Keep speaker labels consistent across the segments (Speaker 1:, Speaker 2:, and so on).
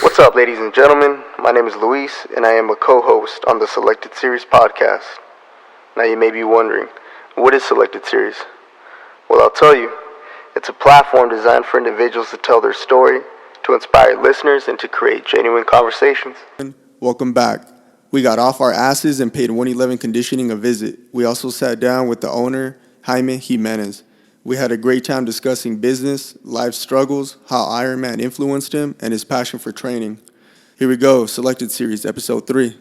Speaker 1: What's up, ladies and gentlemen? My name is Luis, and I am a co-host on the Selected Series podcast. Now you may be wondering, what is Selected Series? Well, I'll tell you. It's a platform designed for individuals to tell their story, to inspire listeners, and to create genuine conversations.
Speaker 2: Welcome back. We got off our asses and paid 111 Conditioning a visit. We also sat down with the owner, Jaime Jimenez. We had a great time discussing business, life struggles, how Ironman influenced him, and his passion for training. Here we go, Selected Series, Episode 3.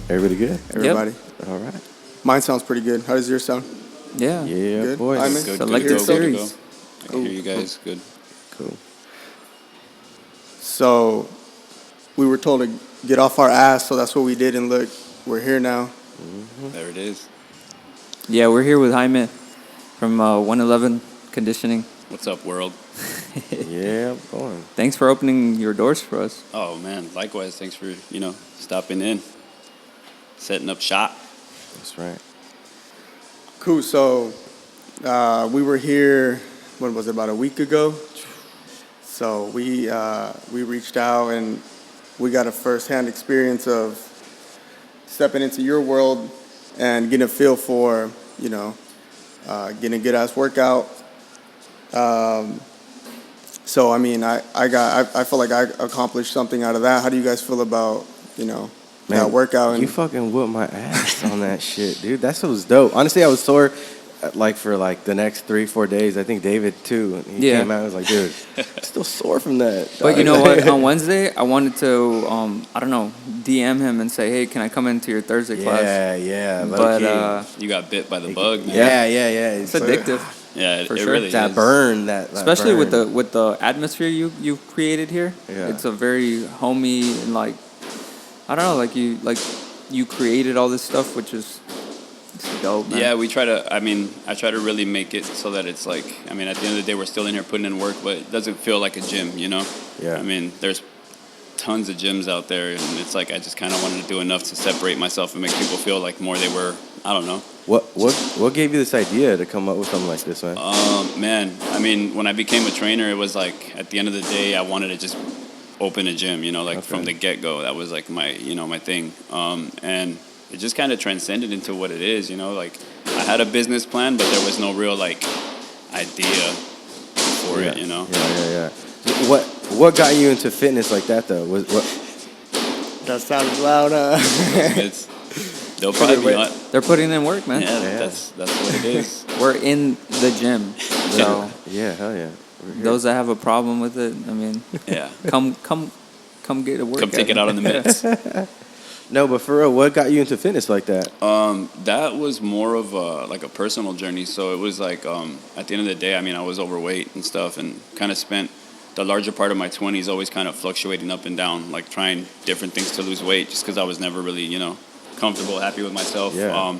Speaker 3: Everybody good?
Speaker 2: Everybody?
Speaker 3: Yep. All right.
Speaker 2: Mine sounds pretty good. How does yours sound?
Speaker 3: Yeah,
Speaker 2: good?
Speaker 3: boy.
Speaker 2: Good,
Speaker 3: Selected Series.
Speaker 4: I can hear you guys. Good.
Speaker 3: Cool.
Speaker 2: So, we were told to get off our ass, so that's what we did, and look, we're here now.
Speaker 4: Mm-hmm. There it is.
Speaker 5: Yeah, we're here with Jaime from 111 Conditioning.
Speaker 4: What's up, world?
Speaker 3: Yeah, boy.
Speaker 5: Thanks for opening your doors for us.
Speaker 4: Oh, man. Likewise. Thanks for, stopping in. Setting up shop.
Speaker 3: That's right.
Speaker 2: Cool, so we were here, when was it, about a week ago? So we reached out and we got a first-hand experience of stepping into your world and getting a feel for, getting a good-ass workout. So, I mean, I feel like I accomplished something out of that. How do you guys feel about,
Speaker 3: Man,
Speaker 2: that workout?
Speaker 3: You fucking whooped my ass on that shit, dude. That shit was dope. Honestly, I was sore, for the next 3-4 days. I think David too. He came out and was like, dude, I'm still sore from that.
Speaker 5: But you know what? On Wednesday, I wanted to, DM him and say, hey, can I come into your Thursday class?
Speaker 3: Yeah.
Speaker 5: But
Speaker 4: you got bit by the bug, man.
Speaker 3: Yeah.
Speaker 5: It's addictive.
Speaker 4: Yeah, it
Speaker 5: sure.
Speaker 4: really
Speaker 3: that
Speaker 4: is.
Speaker 3: burn, that
Speaker 5: especially
Speaker 3: burn.
Speaker 5: with the atmosphere you've created here.
Speaker 3: Yeah.
Speaker 5: It's a very homey and you created all this stuff, which is dope, man.
Speaker 4: Yeah, I try to really make it so that it's at the end of the day, we're still in here putting in work, but it doesn't feel like a gym, Yeah. There's tons of gyms out there, and it's I just kind of wanted to do enough to separate myself and make people feel like more they were, I don't know.
Speaker 3: What gave you this idea to come up with something like this, man?
Speaker 4: When I became a trainer, it was at the end of the day, I wanted to just open a gym, from the get-go. That was my, my thing. And it just kind of transcended into what it is, I had a business plan, but there was no real idea for it,
Speaker 3: Yeah. What got you into fitness like that though?
Speaker 2: That sounds loud,
Speaker 4: They'll probably be on.
Speaker 5: They're putting in work, man.
Speaker 4: Yeah, that's what it is.
Speaker 5: We're in the gym, so
Speaker 3: yeah, hell yeah.
Speaker 5: those that have a problem with it,
Speaker 4: Yeah,
Speaker 5: come get a workout.
Speaker 4: come take it out on the mitts.
Speaker 3: No, but for real, what got you into fitness like that?
Speaker 4: That was more of a personal journey. So it was at the end of the day, I was overweight and stuff, and kind of spent the larger part of my 20s always kind of fluctuating up and down, trying different things to lose weight, just because I was never really, comfortable, happy with myself.
Speaker 3: Yeah.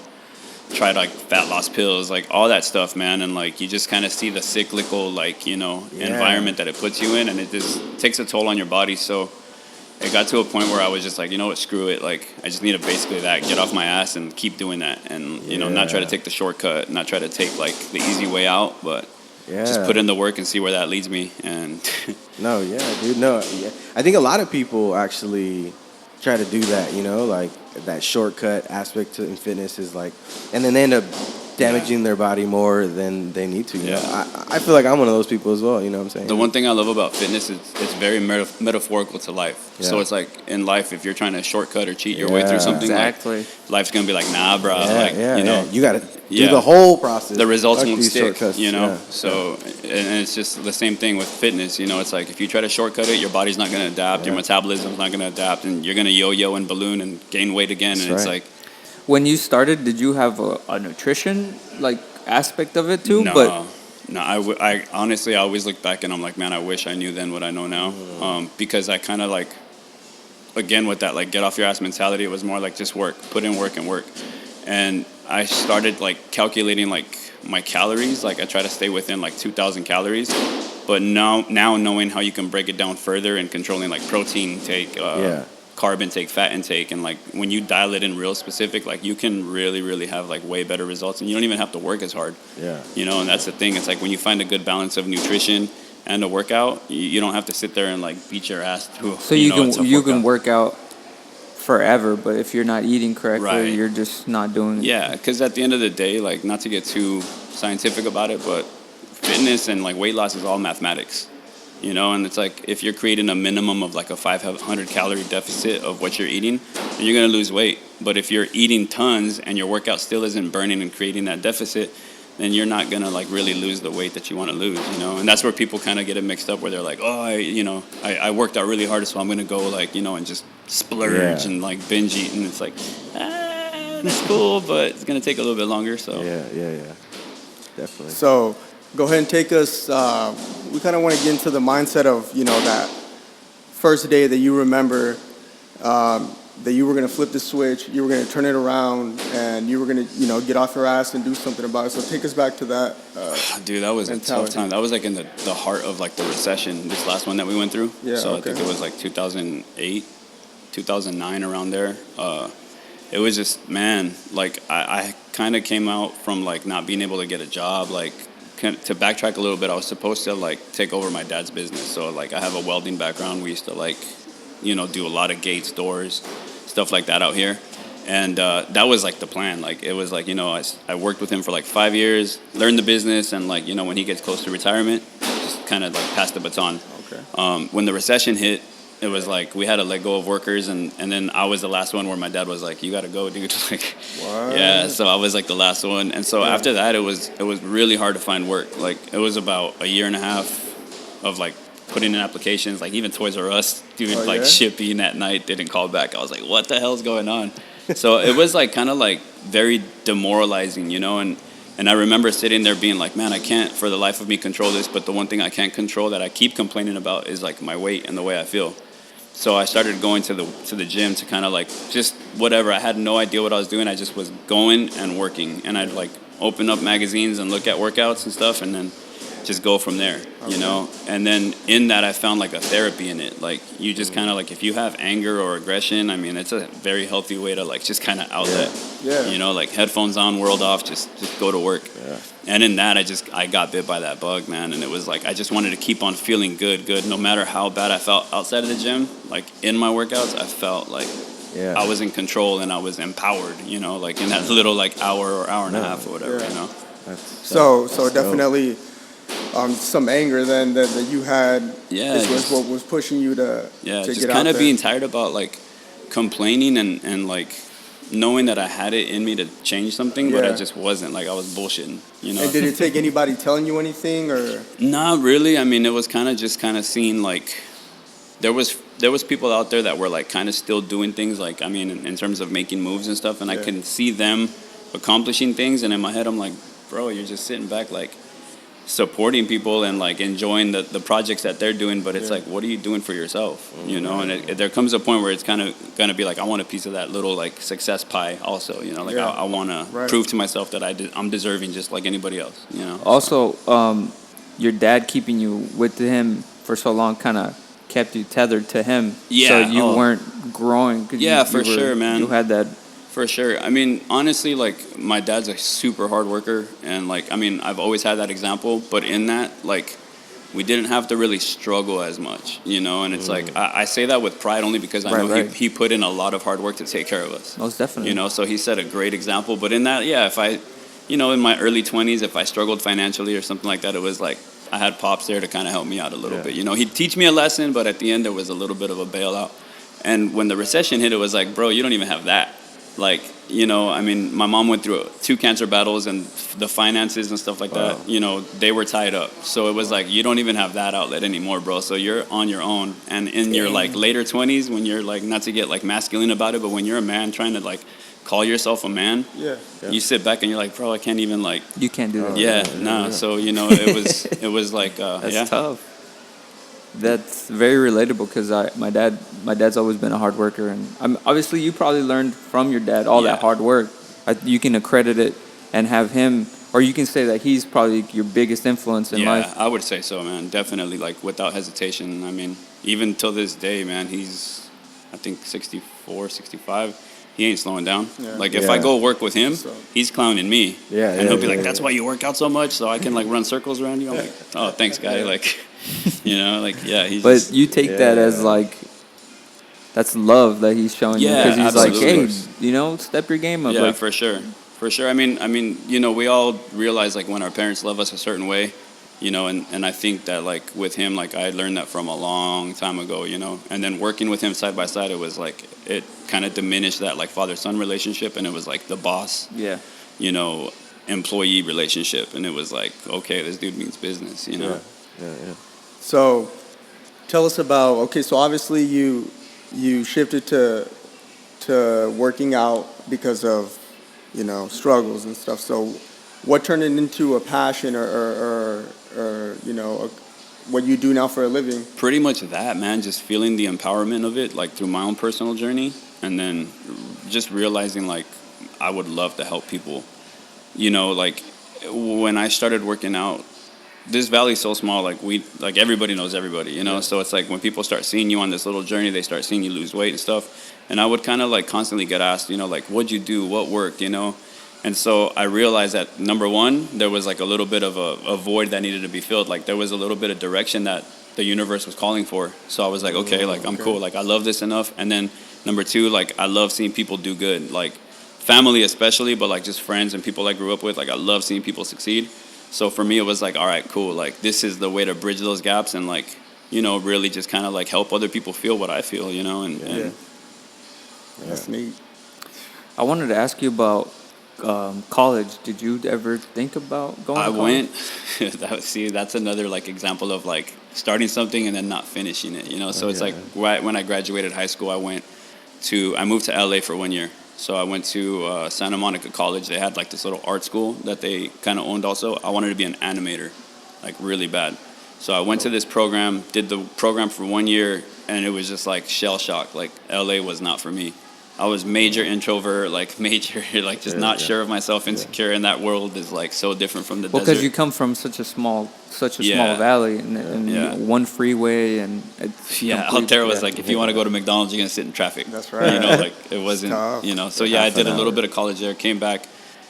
Speaker 4: Tried fat loss pills, all that stuff, man, and you just kind of see the cyclical environment that it puts you in, and it just takes a toll on your body. So it got to a point where I was just screw it, I just need to basically get off my ass and keep doing that, and not try to take the shortcut, not try to take the easy way out, but just put in the work and see where that leads me. And
Speaker 3: No, yeah, dude, no, yeah. I think a lot of people actually try to do that, that shortcut aspect in fitness is and then they end up damaging their body more than they need to. I feel like I'm one of those people as well. You know what I'm saying?
Speaker 4: The one thing I love about fitness is it's very metaphorical to life.
Speaker 3: Yeah.
Speaker 4: So it's in life, if you're trying to shortcut or cheat your way through something,
Speaker 5: exactly,
Speaker 4: life's gonna be nah, bro.
Speaker 3: You got to do the whole process.
Speaker 4: The results won't stick.
Speaker 3: Yeah.
Speaker 4: So and it's just the same thing with fitness. It's if you try to shortcut it, your body's not gonna adapt. Your metabolism's not gonna adapt, and you're gonna yo-yo and balloon and gain weight again.
Speaker 3: That's
Speaker 4: and
Speaker 3: right.
Speaker 4: it's
Speaker 5: when you started, did you have a nutrition aspect of it too?
Speaker 4: No, I honestly, I always look back and I'm man, I wish I knew then what I know now. Because I kind of again with that get off your ass mentality, it was more just work, put in work and work. And I started like calculating like my calories. Like I try to stay within like 2,000 calories. But now knowing how you can break it down further and controlling like protein intake, carb intake, fat intake, and like when you dial it in real specific, like you can really, really have like way better results, and you don't even have to work as hard.
Speaker 3: Yeah.
Speaker 4: You know, and that's the thing. It's like when you find a good balance of nutrition and a workout, you don't have to sit there and like beat your ass through.
Speaker 5: So you can work out forever, but if you're not eating correctly,
Speaker 4: Right.
Speaker 5: you're just not doing it.
Speaker 4: Yeah, because at the end of the day, like not to get too scientific about it, but fitness and like weight loss is all mathematics, you know. And it's like if you're creating a minimum of like a 500 calorie deficit of what you're eating, then you're gonna lose weight. But if you're eating tons and your workout still isn't burning and creating that deficit, then you're not gonna like really lose the weight that you want to lose, you know. And that's where people kind of get it mixed up, where they're like, oh, I worked out really hard, so I'm gonna go like, you know, and just splurge and like binge eat, and it's like, that's cool, but it's gonna take a little bit longer. So
Speaker 3: Yeah. Definitely.
Speaker 2: So go ahead and take us. We kind of want to get into the mindset of, you know, that first day that you remember that you were going to flip the switch, you were going to turn it around, and you were going to, you know, get off your ass and do something about it. So take us back to that.
Speaker 4: Dude, that was
Speaker 2: mentality.
Speaker 4: a tough time. That was like in the heart of like the recession, this last one that we went through.
Speaker 2: Yeah,
Speaker 4: so
Speaker 2: okay.
Speaker 4: I think it was like 2008, 2009, around there. It was just, man, like I kind of came out from like not being able to get a job. Like, to backtrack a little bit, I was supposed to like take over my dad's business. So like I have a welding background. We used to like, you know, do a lot of gates, doors, stuff like that out here. And that was like the plan. Like it was like, you know, I worked with him for like 5 years, learned the business, and like, you know, when he gets close to retirement, just kind of like pass the baton.
Speaker 2: Okay.
Speaker 4: When the recession hit, it was like we had to let go of workers, and then I was the last one where my dad was like, you got to go, dude. Like,
Speaker 2: What?
Speaker 4: yeah, so I was like the last one. And so after that, it was really hard to find work. Like it was about a year and a half of like putting in applications, like even Toys R Us, doing like shipping at night, didn't call back. I was like, what the hell's going on? So it was like kind of like very demoralizing, you know. And I remember sitting there being like, man, I can't for the life of me control this, but the one thing I can't control that I keep complaining about is like my weight and the way I feel. So I started going to the gym to kind of like just whatever. I had no idea what I was doing. I just was going and working, and I'd like open up magazines and look at workouts and stuff, and then just go from there, you know. And then in that, I found like a therapy in it. Like you just kind of like, if you have anger or aggression, I mean, it's a very healthy way to like just kind of outlet.
Speaker 2: Yeah.
Speaker 4: You know, like headphones on, world off, just go to work.
Speaker 3: Yeah.
Speaker 4: And in that, I got bit by that bug, man. And it was like I just wanted to keep on feeling good, no matter how bad I felt outside of the gym. Like in my workouts, I felt like I was in control and I was empowered. You know, like in that little like hour or hour and a half or whatever. You know.
Speaker 2: So definitely some anger then that you had.
Speaker 4: Yeah,
Speaker 2: was what was pushing you to
Speaker 4: just
Speaker 2: get
Speaker 4: kind
Speaker 2: out
Speaker 4: of
Speaker 2: there.
Speaker 4: being tired about like complaining and like knowing that I had it in me to change something, but I just wasn't. Like I was bullshitting, you know.
Speaker 2: And did it take anybody telling you anything, or?
Speaker 4: Not really. I mean, it was kind of seeing like there was people out there that were like kind of still doing things, like I mean in terms of making moves and stuff, and I can see them accomplishing things, and in my head I'm like, bro, you're just sitting back like supporting people and like enjoying the projects that they're doing, but it's like, what are you doing for yourself, you know? And there comes a point where it's kind of gonna be like, I want a piece of that little like success pie also, you know, like I want to prove to myself that I'm deserving just like anybody else, you know.
Speaker 5: Also, your dad keeping you with him for so long kind of kept you tethered to him, so you weren't growing. 'Cause
Speaker 4: for sure, man.
Speaker 5: You had that.
Speaker 4: For sure. I mean, honestly, like, my dad's a super hard worker, and, like, I mean, I've always had that example, but in that, like, we didn't have to really struggle as much, you know, and it's like, I say that with pride only because I know he put in a lot of hard work to take care of us.
Speaker 5: Most definitely.
Speaker 4: You know, so he set a great example, but in that, if I, you know, in my early 20s, if I struggled financially or something like that, it was like, I had Pops there to kind of help me out a little bit, you know. He'd teach me a lesson, but at the end, there was a little bit of a bailout. And when the recession hit, it was like, bro, you don't even have that. Like, you know, I mean, my mom went through 2 cancer battles, and the finances and stuff like that, you know, they were tied up. So it was like, you don't even have that outlet anymore, bro. So you're on your own. And in your, like, later 20s, when you're, like, not to get, like, masculine about it, but when you're a man trying to, like, call yourself a man, you sit back and you're like, bro, I can't even, like...
Speaker 5: You can't do that.
Speaker 4: So, you know, it was like,
Speaker 5: That's tough. That's very relatable because my dad's always been a hard worker, and obviously you probably learned from your dad all that hard work. you can accredit it and have him, or you can say that he's probably your biggest influence in life.
Speaker 4: Yeah, I would say so, man. Definitely, like, without hesitation. I mean, even till this day, man, he's, I think, 64, 65. He ain't slowing down.
Speaker 2: Yeah.
Speaker 4: Like, if I go work with him,
Speaker 2: So-
Speaker 4: he's clowning me.
Speaker 3: Yeah,
Speaker 4: and he'll be like, that's why you work out so much, so I can, like, run circles around you. I'm like, oh, thanks, guy. Like, you know, like, yeah, he's
Speaker 5: But
Speaker 4: just,
Speaker 5: you take that as like, that's love that he's showing you,
Speaker 4: Yeah,
Speaker 5: because he's
Speaker 4: absolutely.
Speaker 5: like, hey, you know, step your game up.
Speaker 4: yeah,
Speaker 5: Like,
Speaker 4: for sure. For sure. I mean, you know, we all realize, like, when our parents love us a certain way, you know, and I think that, like, with him, like, I learned that from a long time ago, you know, and then working with him side by side, it was like, it kind of diminished that, like, father-son relationship, and it was like the boss,
Speaker 5: yeah.
Speaker 4: you know, employee relationship, and it was like, okay, this dude means business, you know.
Speaker 3: Yeah.
Speaker 2: So, tell us about. Okay, so obviously you shifted to working out because of, you know, struggles and stuff. So, what turned it into a passion or you know, what you do now for a living?
Speaker 4: Pretty much that, man, just feeling the empowerment of it, like, through my own personal journey, and then just realizing, like, I would love to help people. You know, like, when I started working out, this valley's so small, like everybody knows everybody, you know? Yeah. So it's like when people start seeing you on this little journey, they start seeing you lose weight and stuff. And I would kind of, like, constantly get asked, you know, like, what'd you do? What worked, you know? And so I realized that, number one, there was, like, a little bit of a void that needed to be filled. Like, there was a little bit of direction that the universe was calling for. So I was like, okay, like, I'm cool. Like, I love this enough. And then number two, like, I love seeing people do good. Like, family especially, but, like, just friends and people I grew up with. Like, I love seeing people succeed. So for me, it was like, all right, cool. Like, this is the way to bridge those gaps and, like, you know, really just kind of, like, help other people feel what I feel, you know? And
Speaker 2: That's neat.
Speaker 5: I wanted to ask you about college. Did you ever think about going to college?
Speaker 4: See, that's another, like, example of, like, starting something and then not finishing it, you know? So it's like, right when I graduated high school, I moved to LA for 1 year. So I went to Santa Monica College. They had, like, this little art school that they kind of owned also. I wanted to be an animator, like, really bad. So I went to this program, did the program for 1 year, and it was just, like, shell shock. Like, LA was not for me. I was major introvert, like, major, like, just not sure of myself, insecure, and that world is, like, so different from the desert.
Speaker 5: Because you come from such a small valley and one freeway and
Speaker 4: Altera was like, if you want to go to McDonald's, you're gonna sit in traffic.
Speaker 2: That's right.
Speaker 4: You know, like, it wasn't,
Speaker 2: tough.
Speaker 4: you know. So yeah, I did a little bit of college there, came back,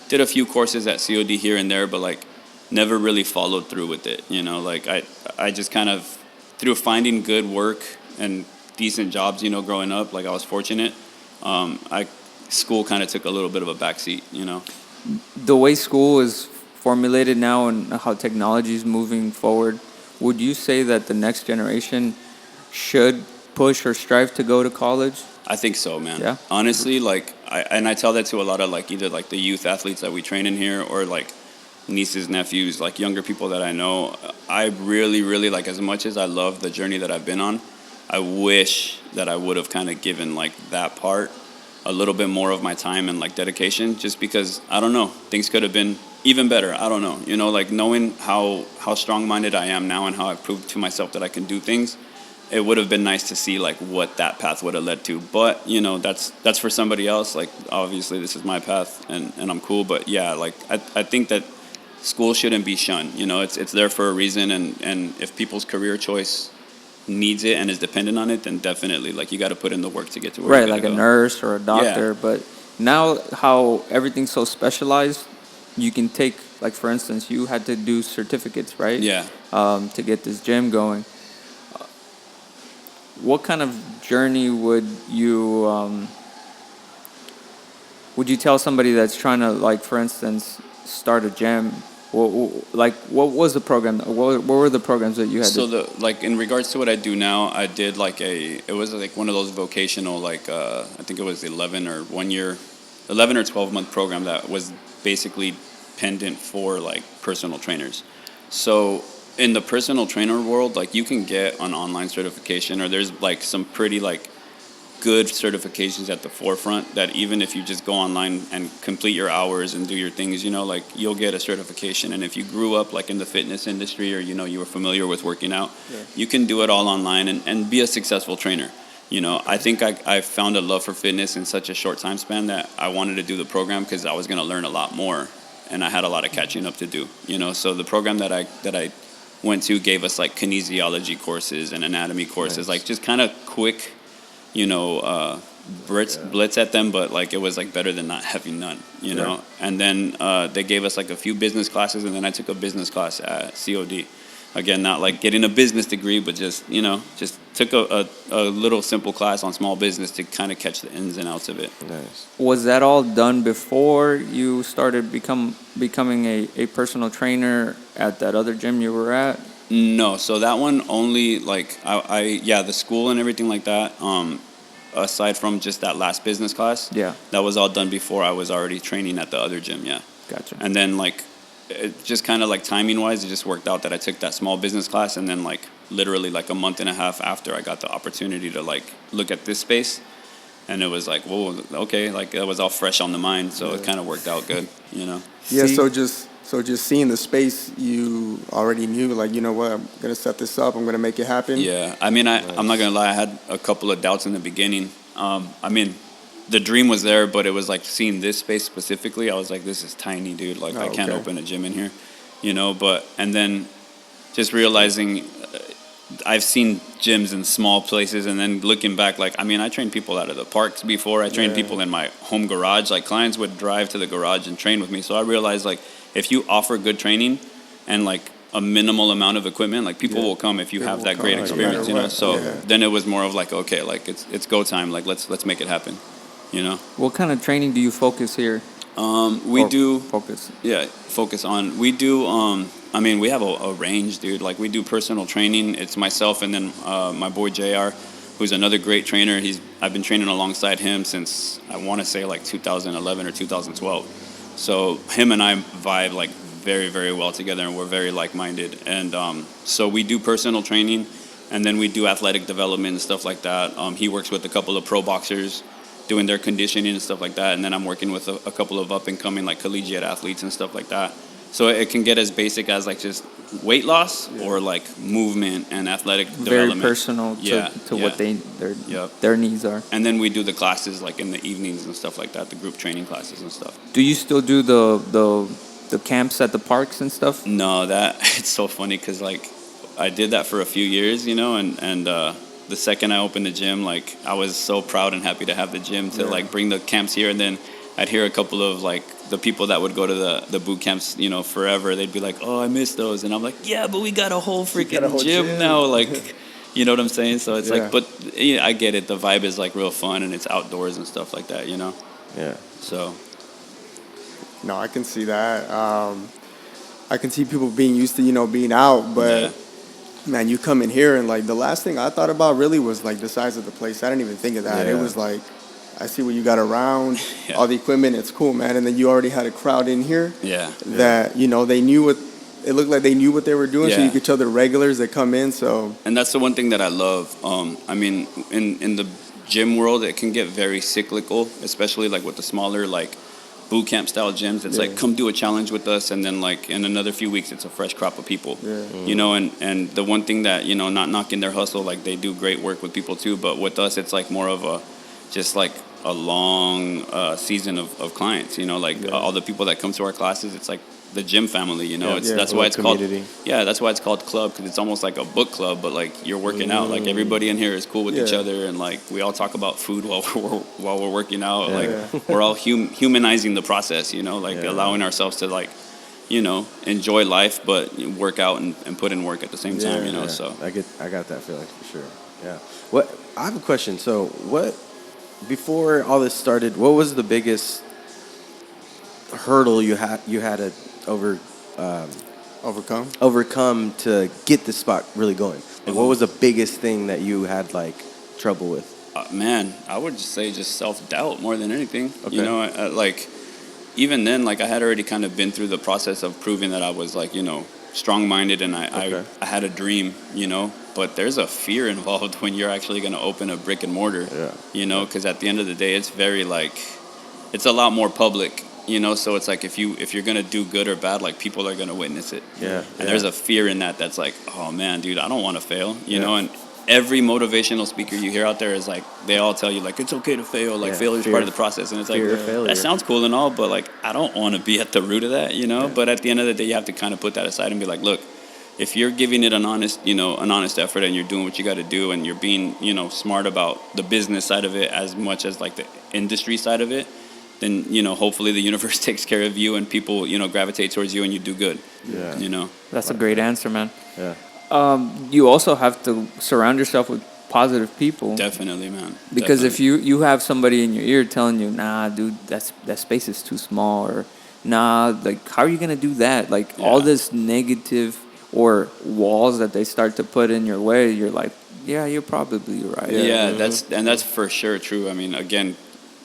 Speaker 4: did a few courses at COD here and there, but, like, never really followed through with it. You know, like, I just kind of, through finding good work and decent jobs, you know, growing up, like, I was fortunate. School kind of took a little bit of a backseat, you know.
Speaker 5: The way school is formulated now and how technology is moving forward, would you say that the next generation should push or strive to go to college?
Speaker 4: I think so, man.
Speaker 5: Yeah.
Speaker 4: Honestly, like, I tell that to a lot of, like, either, like, the youth athletes that we train in here or, like, nieces, nephews, like, younger people that I know. I really, really, like, as much as I love the journey that I've been on, I wish that I would have kind of given, like, that part a little bit more of my time and, like, dedication, just because, I don't know, things could have been even better. I don't know, you know, like, knowing how strong-minded I am now and how I've proved to myself that I can do things, it would have been nice to see, like, what that path would have led to. But, you know, that's for somebody else. Like, obviously this is my path and I'm cool. But yeah, like, I think that school shouldn't be shunned. You know, it's there for a reason, and if people's career choice needs it and is dependent on it, then definitely, like, you got to put in the work to get to where
Speaker 5: right,
Speaker 4: you
Speaker 5: like
Speaker 4: go.
Speaker 5: a nurse or a doctor.
Speaker 4: Yeah.
Speaker 5: But now how everything's so specialized, you can take, like, for instance, you had to do certificates, right?
Speaker 4: Yeah.
Speaker 5: To get this gym going. What kind of journey would you tell somebody that's trying to, like, for instance, start a gym? What was the program? What were the programs that you had?
Speaker 4: So like, in regards to what I do now, I did, like, it was like one of those vocational, like, I think it was 11 or 12 month program that was basically pendant for, like, personal trainers. So in the personal trainer world, like, you can get an online certification, or there's, like, some pretty, like, good certifications at the forefront that even if you just go online and complete your hours and do your things, you know, like, you'll get a certification. And if you grew up, like, in the fitness industry, or, you know, you were familiar with working out, you can do it all online and be a successful trainer. You know, I think I found a love for fitness in such a short time span that I wanted to do the program because I was going to learn a lot more, and I had a lot of catching up to do. You know, so the program that I went to gave us like kinesiology courses and anatomy courses, like just kind of quick, you know, blitz at them, but like it was like better than not having none, you know. And then they gave us like a few business classes, and then I took a business class at COD. Again, not like getting a business degree, but just, you know, just took a little simple class on small business to kind of catch the ins and outs of it.
Speaker 3: Nice.
Speaker 5: Was that all done before you started becoming a personal trainer at that other gym you were at?
Speaker 4: No, so that one only like the school and everything like that. Aside from just that last business class, that was all done before I was already training at the other gym. Yeah,
Speaker 5: gotcha.
Speaker 4: And then like, it just kind of like timing wise, it just worked out that I took that small business class, and then like literally like a month and a half after I got the opportunity to like look at this space, and it was like, whoa, okay, like that was all fresh on the mind, so it kind of worked out good, you know.
Speaker 2: Yeah. So just seeing the space, you already knew, like, you know what, I'm gonna set this up, I'm gonna make it happen.
Speaker 4: Yeah, I mean, I'm not gonna lie, I had a couple of doubts in the beginning. I mean, the dream was there, but it was like seeing this space specifically, I was like, this is tiny, dude. Like, I can't open a gym in here, you know. And then just realizing I've seen gyms in small places, and then looking back, like, I mean, I trained people out of the parks before. I trained people in my home garage. Like, clients would drive to the garage and train with me. So I realized, like, if you offer good training and like a minimal amount of equipment, like people will come if you have that great experience, you know. So then it was more of like, okay, like it's go time. Like let's make it happen, you know.
Speaker 5: What kind of training do you focus here?
Speaker 4: We
Speaker 5: focus
Speaker 4: on. We do. I mean, we have a range, dude. Like we do personal training. It's myself and then my boy JR, who's another great trainer. I've been training alongside him since I want to say like 2011 or 2012. So him and I vibe like very, very well together, and we're very like-minded. And so we do personal training, and then we do athletic development and stuff like that. He works with a couple of pro boxers doing their conditioning and stuff like that, and then I'm working with a couple of up-and-coming like collegiate athletes and stuff like that. So it can get as basic as like just weight loss or like movement and athletic development.
Speaker 5: Very personal to what their needs are.
Speaker 4: And then we do the classes like in the evenings and stuff like that, the group training classes and stuff.
Speaker 5: Do you still do the camps at the parks and stuff?
Speaker 4: No, it's so funny because like I did that for a few years, you know, and the second I opened the gym, like I was so proud and happy to have the gym to like bring the camps here, and then I'd hear a couple of like the people that would go to the boot camps, you know, forever. They'd be like, "Oh, I miss those," and I'm like, "Yeah, but we got a whole freaking gym now." Like, you know what I'm saying? So it's like, but yeah, I get it. The vibe is like real fun, and it's outdoors and stuff like that, you know.
Speaker 3: Yeah.
Speaker 4: So.
Speaker 2: No, I can see that. I can see people being used to, you know, being out, but man, you come in here and like the last thing I thought about really was like the size of the place. I didn't even think of that. It was like, I see what you got around, all the equipment. It's cool, man. And then you already had a crowd in here that, you know, they knew it looked like they knew what they were doing. So you could tell the regulars that come in. So,
Speaker 4: and that's the one thing that I love. I mean, in the gym world, it can get very cyclical, especially like with the smaller, like boot camp style gyms. It's like, come do a challenge with us, and then like in another few weeks it's a fresh crop of people, you know. And the one thing that, you know, not knocking their hustle, like they do great work with people too, but with us it's like more of a just like a long season of clients, you know, like all the people that come to our classes, it's like the gym family, you know. That's why it's community. That's why it's called club, because it's almost like a book club, but like you're working out. Like everybody in here is cool with each other, and like we all talk about food while we're working out. Like we're all humanizing the process, you know, like allowing ourselves to like, you know, enjoy life, but work out and put in work at the same time, you know. So
Speaker 3: I got that feeling for sure. Yeah. I have a question. So before all this started, what was the biggest hurdle you had to overcome to get the spot really going? Like, what was the biggest thing that you had like trouble with?
Speaker 4: Man, I would just say just self-doubt more than anything. You know, like even then, like I had already kind of been through the process of proving that I was like, you know, strong-minded, and I had a dream, you know. But there's a fear involved when you're actually going to open a brick and mortar, you know, because at the end of the day, it's very like, it's a lot more public, you know. So it's like if you're going to do good or bad, like people are going to witness it. And there's a fear in that that's like, oh man, dude, I don't want to fail, you know. every motivational speaker you hear out there is like, they all tell you like, it's okay to fail, like failure is part of the process. And it's like,
Speaker 3: fear of failure.
Speaker 4: that sounds cool and all, but like, I don't want to be at the root of that, you know? But at the end of the day, you have to kind of put that aside and be like, look, if you're giving it an honest effort, and you're doing what you got to do, and you're being, smart about the business side of it as much as like the industry side of it, then, hopefully the universe takes care of you and people, gravitate towards you and you do good.
Speaker 3: Yeah.
Speaker 5: That's a great answer, man.
Speaker 3: Yeah.
Speaker 5: You also have to surround yourself with positive people.
Speaker 4: Definitely, man.
Speaker 5: Because
Speaker 4: Definitely.
Speaker 5: if you have somebody in your ear telling you, nah, dude, that space is too small, or nah, like, how are you going to do that? Like, all this negative or walls that they start to put in your way, you're like, yeah, you're probably right.
Speaker 4: Yeah, that's for sure true. I mean, again,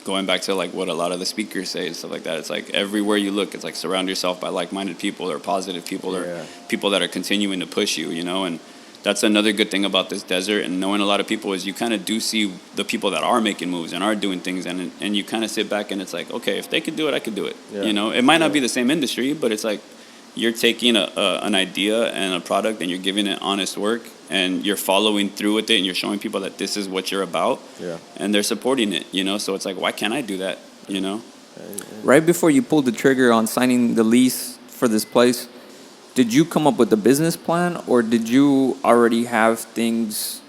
Speaker 4: going back to like what a lot of the speakers say and stuff like that, it's like everywhere you look, it's like surround yourself by like-minded people or positive people or people that are continuing to push you, and that's another good thing about this desert and knowing a lot of people is you kind of do see the people that are making moves and are doing things, and you kind of sit back and it's like, okay, if they could do it, I could do it. It might not be the same industry, but it's like you're taking an idea and a product and you're giving it honest work and you're following through with it and you're showing people that this is what you're about, and they're supporting it, so it's like, why can't I do that?
Speaker 5: Right before you pulled the trigger on signing the lease for this place, did you come up with a business plan, or did you already have things,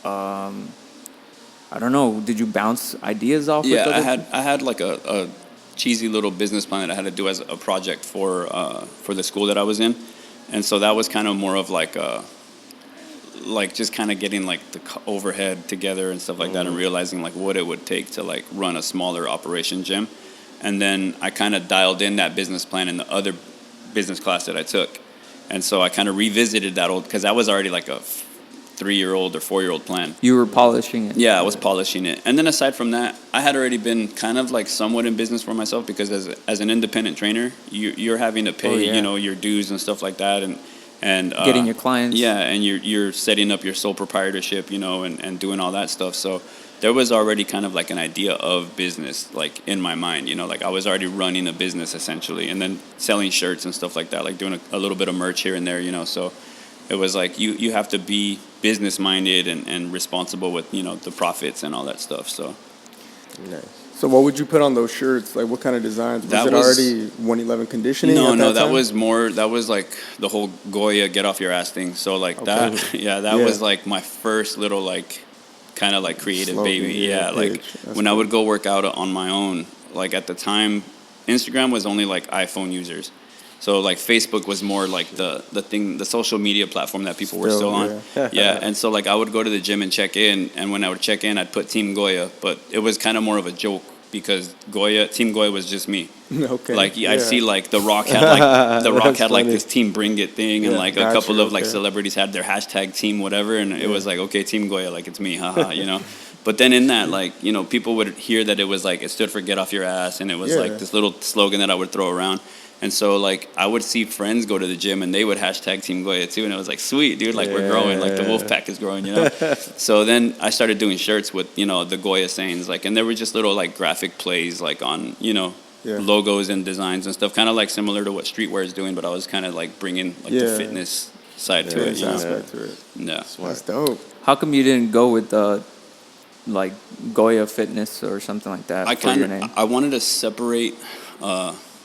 Speaker 5: I don't know, did you bounce ideas off?
Speaker 4: Yeah,
Speaker 5: with
Speaker 4: I had like a cheesy little business plan that I had to do as a project for the school that I was in, and so that was kind of more of like just kind of getting like the overhead together and stuff like that, and realizing like what it would take to like run a smaller operation gym, and then I kind of dialed in that business plan in the other business class that I took, and so I kind of revisited that old, because that was already like a 3-year-old or 4-year-old plan.
Speaker 5: You were polishing it.
Speaker 4: Yeah, I was polishing it. And then aside from that, I had already been kind of like somewhat in business for myself, because as an independent trainer, you're having to pay, your dues and stuff like that, and
Speaker 5: getting your clients.
Speaker 4: Yeah, and you're setting up your sole proprietorship, and doing all that stuff. So there was already kind of like an idea of business like in my mind, like I was already running a business essentially, and then selling shirts and stuff like that, like doing a little bit of merch here and there, so it was like you have to be business minded and responsible with the profits and all that stuff. So
Speaker 3: Nice.
Speaker 2: So what would you put on those shirts? Like, what kind of designs? Was it already 111 conditioning?
Speaker 4: No,
Speaker 2: that
Speaker 4: was like the whole Goya get off your ass thing. So like that was like my first little like kind of like creative
Speaker 2: Slogan,
Speaker 4: baby. Like when
Speaker 2: cool.
Speaker 4: I would go work out on my own, like at the time, Instagram was only like iPhone users. So like Facebook was more like the thing, the social media platform that people were still on. Yeah. And so like I would go to the gym and check in, and when I would check in, I'd put Team Goya, but it was kind of more of a joke, because Team Goya was just me.
Speaker 2: Okay.
Speaker 4: Like I'd see like The Rock had like this Team Bring It thing, and like a couple of like celebrities had their hashtag Team whatever, and it was like, okay, Team Goya, like it's me, haha, But then in that, like, people would hear that it was like, it stood for get off your ass, and it was like this little slogan that I would throw around. And so, like, I would see friends go to the gym, and they would hashtag Team Goya, too. And it was like, sweet, dude, like, we're growing. Like, the wolf pack is growing, So then I started doing shirts with, the Goya sayings. Like, and there were just little, like, graphic plays, like, on, logos and designs and stuff. Kind of, like, similar to what streetwear is doing. But I was kind of, like, bringing, like, the fitness side to it,
Speaker 2: aspect to it.
Speaker 4: Yeah.
Speaker 2: That's dope.
Speaker 5: How come you didn't go with like Goya Fitness or something like that for your name?
Speaker 4: I wanted to separate...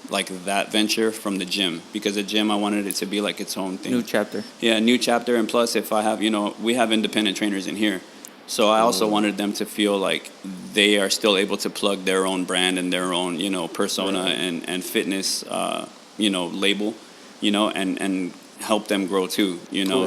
Speaker 4: like that venture from the gym, because the gym, I wanted it to be like its own thing.
Speaker 5: New chapter.
Speaker 4: Yeah, new chapter. And plus, if I have, we have independent trainers in here. So I also wanted them to feel like they are still able to plug their own brand and their own, persona and fitness, label, and help them grow too,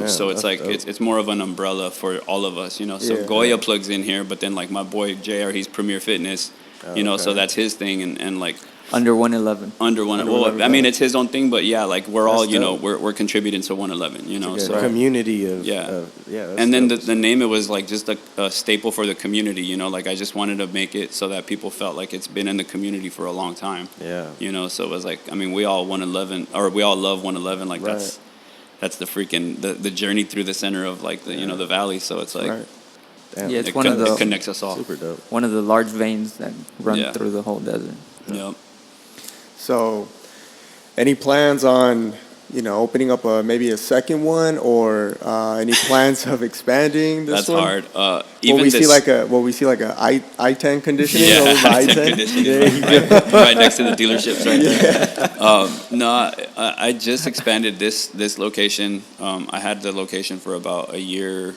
Speaker 4: So it's like, it's more of an umbrella for all of us, So Goya plugs in here, but then like my boy JR, he's Premier Fitness, so that's his thing. And like,
Speaker 5: Under 111.
Speaker 4: Well, I mean, it's his own thing, but yeah, like we're all, we're contributing to 111, so
Speaker 3: community of
Speaker 4: and then the name, it was like just a staple for the community, like I just wanted to make it so that people felt like it's been in the community for a long time.
Speaker 3: Yeah.
Speaker 4: So it was like, I mean, we all love 111, like that's the freaking the journey through the center of like the the valley, so it's like
Speaker 5: Yeah, it's
Speaker 4: it connects us all.
Speaker 3: Super dope.
Speaker 5: One of the large veins that run through the whole desert.
Speaker 4: Yep.
Speaker 2: So, any plans on opening up maybe a second one, or any plans of expanding this
Speaker 4: That's
Speaker 2: one?
Speaker 4: hard.
Speaker 2: Will
Speaker 4: Even
Speaker 2: we
Speaker 4: this,
Speaker 2: see like a I-10 conditioning
Speaker 4: yeah,
Speaker 2: over by I-10?
Speaker 4: conditioning, right next to the dealerships, right there. No, I just expanded this location. I had the location for about a year.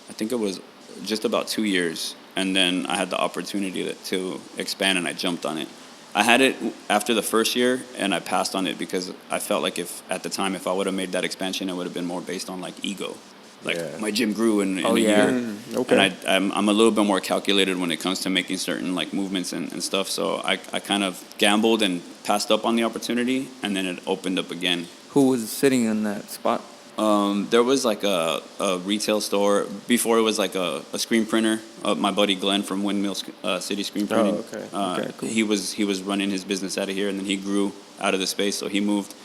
Speaker 4: I think it was just about 2 years, and then I had the opportunity to expand, and I jumped on it. I had it after the first year, and I passed on it because I felt like if at the time if I would have made that expansion, it would have been more based on like ego. Like my gym grew in a year,
Speaker 2: okay.
Speaker 4: and I'm a little bit more calculated when it comes to making certain like movements and stuff. So I kind of gambled and passed up on the opportunity, and then it opened up again.
Speaker 5: Who was sitting in that spot?
Speaker 4: There was like a retail store before. It was like a screen printer. My buddy Glenn from Windmill City Screen Printing.
Speaker 2: Okay, cool.
Speaker 4: He was running his business out of here, and then he grew out of the space, so he moved.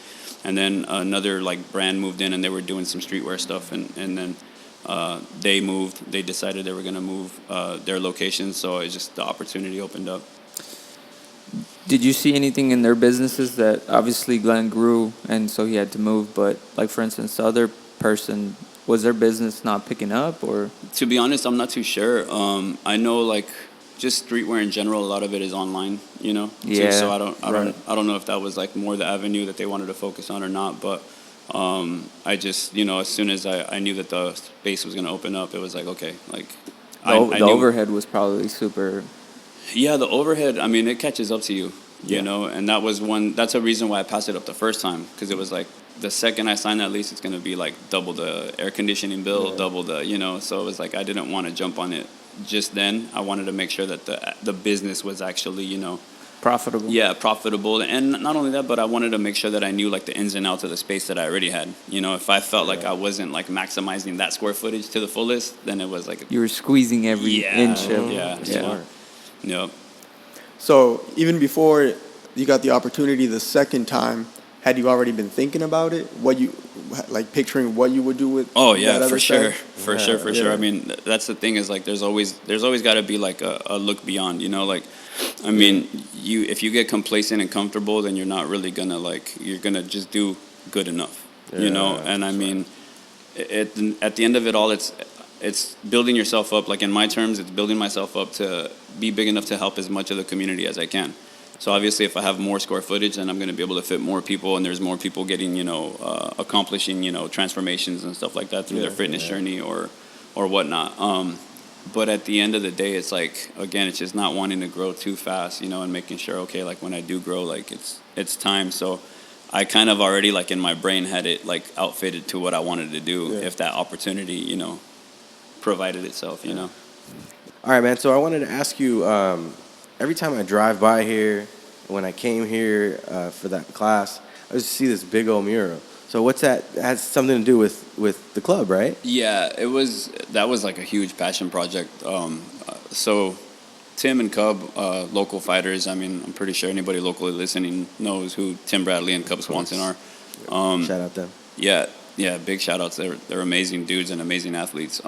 Speaker 4: And then another like brand moved in, and they were doing some streetwear stuff, and then they moved. They decided they were gonna move their location, so it just the opportunity opened up.
Speaker 5: Did you see anything in their businesses that obviously Glenn grew and so he had to move, but like for instance, the other person, was their business not picking up or?
Speaker 4: To be honest, I'm not too sure. I know like just streetwear in general, a lot of it is online, too.
Speaker 5: Yeah.
Speaker 4: So I don't know if that was like more the avenue that they wanted to focus on or not, but I just, as soon as I knew that the space was going to open up, it was like, okay, like I
Speaker 5: The
Speaker 4: knew,
Speaker 5: overhead was probably super.
Speaker 4: yeah, the overhead, I mean, it catches up to you, and that's a reason why I passed it up the first time, because it was like, the second I signed that lease, it's going to be like double the air conditioning bill, double the, so it was like, I didn't want to jump on it just then. I wanted to make sure that the business was actually,
Speaker 5: Profitable.
Speaker 4: yeah, profitable. And not only that, but I wanted to make sure that I knew like the ins and outs of the space that I already had. If I felt like I wasn't like maximizing that square footage to the fullest, then it was like,
Speaker 5: You were squeezing every inch of.
Speaker 4: yeah. Yep.
Speaker 2: So even before you got the opportunity the second time, had you already been thinking about it? Picturing what you would do with?
Speaker 4: Oh
Speaker 2: that
Speaker 4: yeah,
Speaker 2: other
Speaker 4: for
Speaker 2: side?
Speaker 4: sure, for sure. I mean, that's the thing is like there's always got to be like a look beyond. Like, I mean, if you get complacent and comfortable, then you're not really gonna you're gonna just do good enough. And I mean, at the end of it all, it's building yourself up. Like in my terms, it's building myself up to be big enough to help as much of the community as I can. So obviously, if I have more square footage, then I'm going to be able to fit more people, and there's more people getting, accomplishing, transformations and stuff like that through their fitness journey or whatnot. But at the end of the day, it's like, again, it's just not wanting to grow too fast, and making sure, okay, like when I do grow, like it's time. So I kind of already like in my brain had it like outfitted to what I wanted to do if that opportunity, provided itself, All
Speaker 3: right, man. So I wanted to ask you, every time I drive by here, when I came here for that class, I just see this big old mural. So what's that? It has something to do with the club, right?
Speaker 4: Yeah, that was like a huge passion project. So Tim and Cub, local fighters. I mean, I'm pretty sure anybody locally listening knows who Tim Bradley and Cub Swanson are.
Speaker 3: Shout out them.
Speaker 4: Yeah, big shout outs. They're amazing dudes and amazing athletes.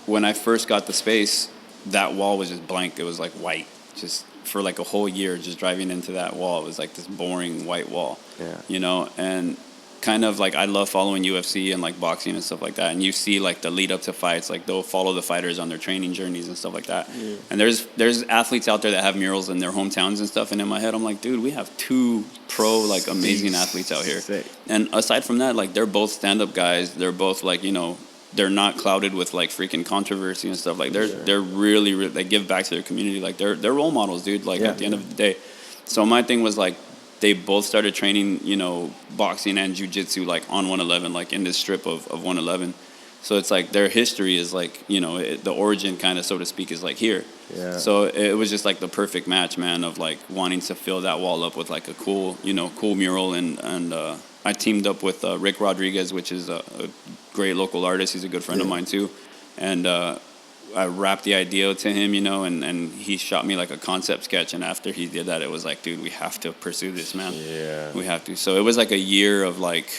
Speaker 4: When I first got the space, that wall was just blank. It was like white. Just for like a whole year, just driving into that wall, it was like this boring white wall.
Speaker 3: Yeah.
Speaker 4: And kind of like I love following UFC and like boxing and stuff like that. And you see like the lead up to fights, like they'll follow the fighters on their training journeys and stuff like that. Yeah. And there's athletes out there that have murals in their hometowns and stuff. And in my head, I'm like, dude, we have two pro like amazing athletes out here.
Speaker 3: Sick.
Speaker 4: And aside from that, like they're both stand up guys. They're both like they're not clouded with like freaking controversy and stuff. Like they're really they give back to their community. Like they're role models, dude. Like at the end of the day. So my thing was like they both started training, boxing and jiu-jitsu like on 111, like in this strip of 111. So it's like their history is like, the origin kind of, so to speak, is like here.
Speaker 3: Yeah.
Speaker 4: So it was just like the perfect match, man, of like wanting to fill that wall up with like a cool mural. And I teamed up with Rick Rodriguez, which is a great local artist. He's a good friend of mine too. And I wrapped the idea to him, and he shot me like a concept sketch. And after he did that, it was like, dude, we have to pursue this, man.
Speaker 3: Yeah.
Speaker 4: We have to. So it was like a year of like,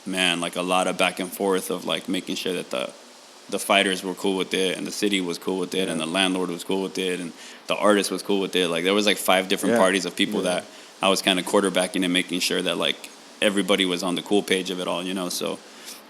Speaker 4: man, like a lot of back and forth of like making sure that the fighters were cool with it, and the city was cool with it, and the landlord was cool with it, and the artist was cool with it. Like there was like 5 different parties of people that I was kind of quarterbacking and making sure that like everybody was on the cool page of it all, you know. So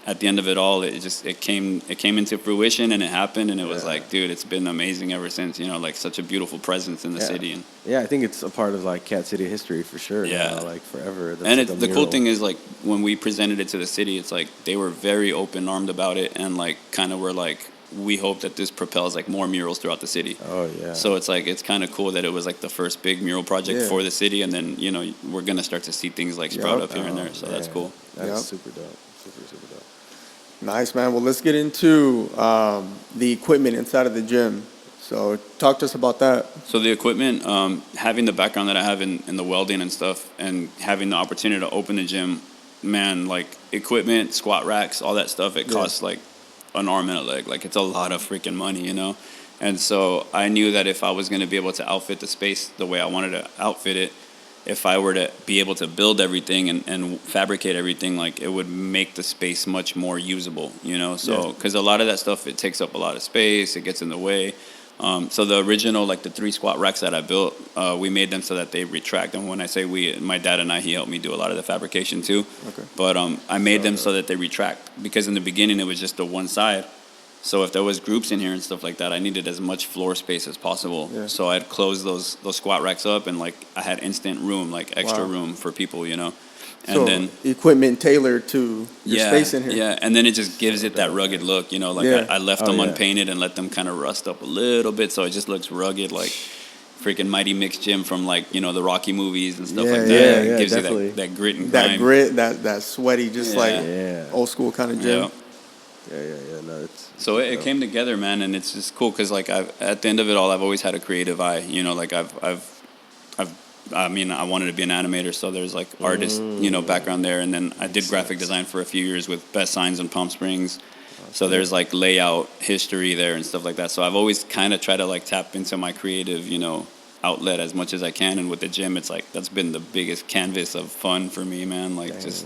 Speaker 4: at the end of it all, it came into fruition, and it happened, and it was like, dude, it's been amazing ever since, you know, like such a beautiful presence in the city. And
Speaker 3: yeah, I think it's a part of like Cat City history for sure.
Speaker 4: Yeah.
Speaker 3: Now, like forever. That's
Speaker 4: and
Speaker 3: like
Speaker 4: the cool thing is, like, when we presented it to the city, it's like they were very open-armed about it, and like kind of were like, we hope that this propels like more murals throughout the city.
Speaker 3: Oh yeah.
Speaker 4: So it's like, it's kind of cool that it was like the first big mural project
Speaker 2: Yeah.
Speaker 4: for the city, and then, you know, we're gonna start to see things like sprout up here and there. So that's cool.
Speaker 3: That's
Speaker 2: Yep.
Speaker 3: super dope. Super dope.
Speaker 2: Nice, man. Well, let's get into the equipment inside of the gym. So talk to us about that.
Speaker 4: So the equipment, having the background that I have in the welding and stuff, and having the opportunity to open the gym, man, like equipment, squat racks, all that stuff, it costs like an arm and a leg. Like, it's a lot of freaking money, you know? And so I knew that if I was going to be able to outfit the space the way I wanted to outfit it, if I were to be able to build everything and fabricate everything, like, it would make the space much more usable, you know? So, because a lot of that stuff, it takes up a lot of space, it gets in the way. So the original, like the 3 squat racks that I built, we made them so that they retract. And when I say we, my dad and I, he helped me do a lot of the fabrication too.
Speaker 2: Okay.
Speaker 4: But I made them so that they retract, because in the beginning it was just the one side. So if there was groups in here and stuff like that, I needed as much floor space as possible.
Speaker 2: Yeah.
Speaker 4: So I'd close those squat racks up, and like I had instant room, like extra room for people, you know. And
Speaker 2: So
Speaker 4: then
Speaker 2: equipment tailored to your space in here.
Speaker 4: yeah, and then it just gives it that rugged look, you know. Like I left them unpainted and let them kind of rust up a little bit, so it just looks rugged, like freaking Mighty Mix Gym from, like, you know, the Rocky movies and stuff like that.
Speaker 3: Yeah,
Speaker 4: It gives
Speaker 3: definitely.
Speaker 4: you that grit and
Speaker 2: That
Speaker 4: grime.
Speaker 2: grit, that sweaty, just like
Speaker 3: Yeah.
Speaker 2: old school kind of gym.
Speaker 4: Yeah.
Speaker 3: Yeah. No, it's
Speaker 4: So it came together, man, and it's just cool because, like, at the end of it all, I've always had a creative eye. You know, like I mean, I wanted to be an animator, so there's like artist, you know, background there, and then I did graphic design for a few years with Best Signs in Palm Springs. So there's like layout history there and stuff like that. So I've always kind of tried to like tap into my creative, you know, outlet as much as I can. And with the gym, it's like that's been the biggest canvas of fun for me, man. Like just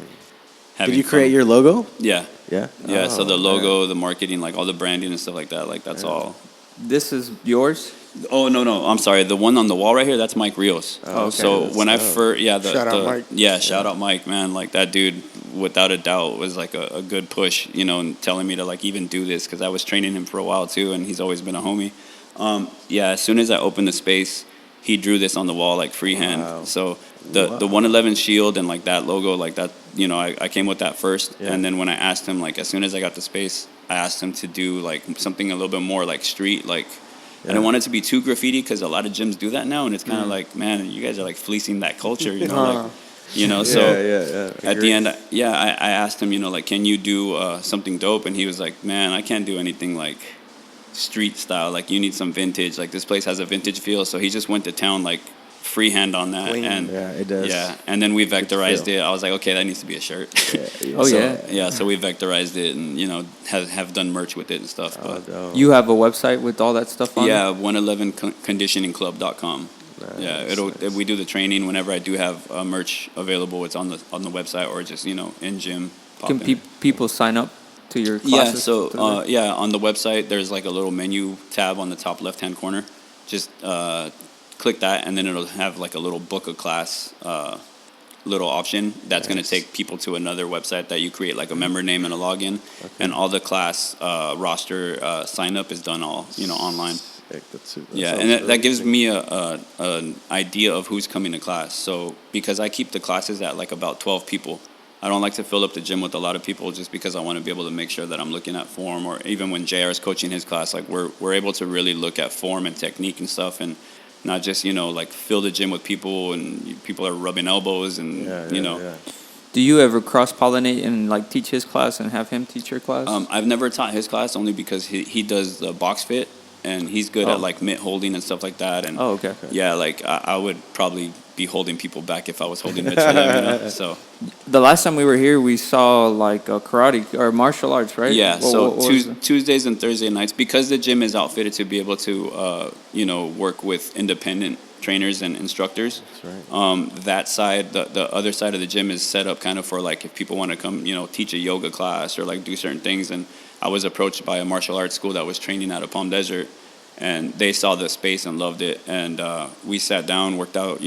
Speaker 4: having
Speaker 3: Did you
Speaker 4: fun.
Speaker 3: create your logo?
Speaker 4: Yeah.
Speaker 3: Yeah.
Speaker 4: Yeah. So the
Speaker 3: Oh,
Speaker 4: logo, the marketing, like all the branding and stuff like that, like that's all.
Speaker 5: This is yours?
Speaker 4: Oh no! I'm sorry. The one on the wall right here, that's Mike Rios.
Speaker 5: Oh, okay.
Speaker 4: So
Speaker 3: That's
Speaker 4: when I
Speaker 3: dope.
Speaker 4: first,
Speaker 2: Shout out Mike.
Speaker 4: Yeah, shout out Mike, man. Like that dude, without a doubt, was like a good push, you know, and telling me to like even do this, because I was training him for a while too, and he's always been a homie. Yeah, as soon as I opened the space, he drew this on the wall like freehand.
Speaker 3: Wow.
Speaker 4: So the 111 shield and like that logo, like that, you know, I came with that first,
Speaker 3: Yeah.
Speaker 4: and then when I asked him, like as soon as I got the space, I asked him to do like something a little bit more like street, like. I didn't want it to be too graffiti, because a lot of gyms do that now, and it's kind of like, man, you guys are like fleecing that culture, you know, like, you know. So at the end, I asked him, you know, like, can you do something dope? And he was like, man, I can't do anything like street style. Like, you need some vintage. Like, this place has a vintage feel. So he just went to town, like, freehand on that.
Speaker 2: Clean.
Speaker 4: And
Speaker 3: Yeah, it does.
Speaker 4: Yeah, and then we vectorized
Speaker 3: feel.
Speaker 4: it. I was like, okay, that needs to be a shirt.
Speaker 5: Oh,
Speaker 4: So,
Speaker 5: yeah.
Speaker 4: Yeah, so we vectorized it, and, you know, have done merch with it and stuff.
Speaker 3: Oh,
Speaker 4: But
Speaker 3: dope.
Speaker 5: You have a website with all that stuff on it?
Speaker 4: yeah, 111conditioningclub.com. Yeah, we do the training whenever I do have merch available. It's on the website, or just, you know, in gym.
Speaker 5: Can people sign up to your
Speaker 4: Yeah,
Speaker 5: classes?
Speaker 4: so
Speaker 5: through there?
Speaker 4: on the website there's like a little menu tab on the top left hand corner. Just click that, and then it'll have like a little book a class little option that's going to take people to another website that you create like a member name and a login, and all the class roster sign up is done all, you know, online. Yeah, and that gives me an idea of who's coming to class. So because I keep the classes at like about 12 people, I don't like to fill up the gym with a lot of people, just because I want to be able to make sure that I'm looking at form. Or even when JR is coaching his class, like we're able to really look at form and technique and stuff, and not just, you know, like fill the gym with people and people are rubbing elbows and you know.
Speaker 5: Do you ever cross-pollinate and like teach his class and have him teach your class?
Speaker 4: I've never taught his class, only because he does the box fit, and he's good at like mitt holding and stuff like that. And
Speaker 5: Oh, okay.
Speaker 4: yeah, like I would probably be holding people back if I was holding mitts for them, you know? So
Speaker 5: The last time we were here, we saw like a karate or martial arts, right?
Speaker 4: yeah, so
Speaker 5: what was it?
Speaker 4: Tuesdays and Thursday nights, because the gym is outfitted to be able to you know, work with independent trainers and instructors.
Speaker 3: That's right.
Speaker 4: That side, the other side of the gym is set up kind of for like if people want to come, you know, teach a yoga class or like do certain things. And I was approached by a martial arts school that was training out of Palm Desert, and they saw the space and loved it. And we sat down, worked out,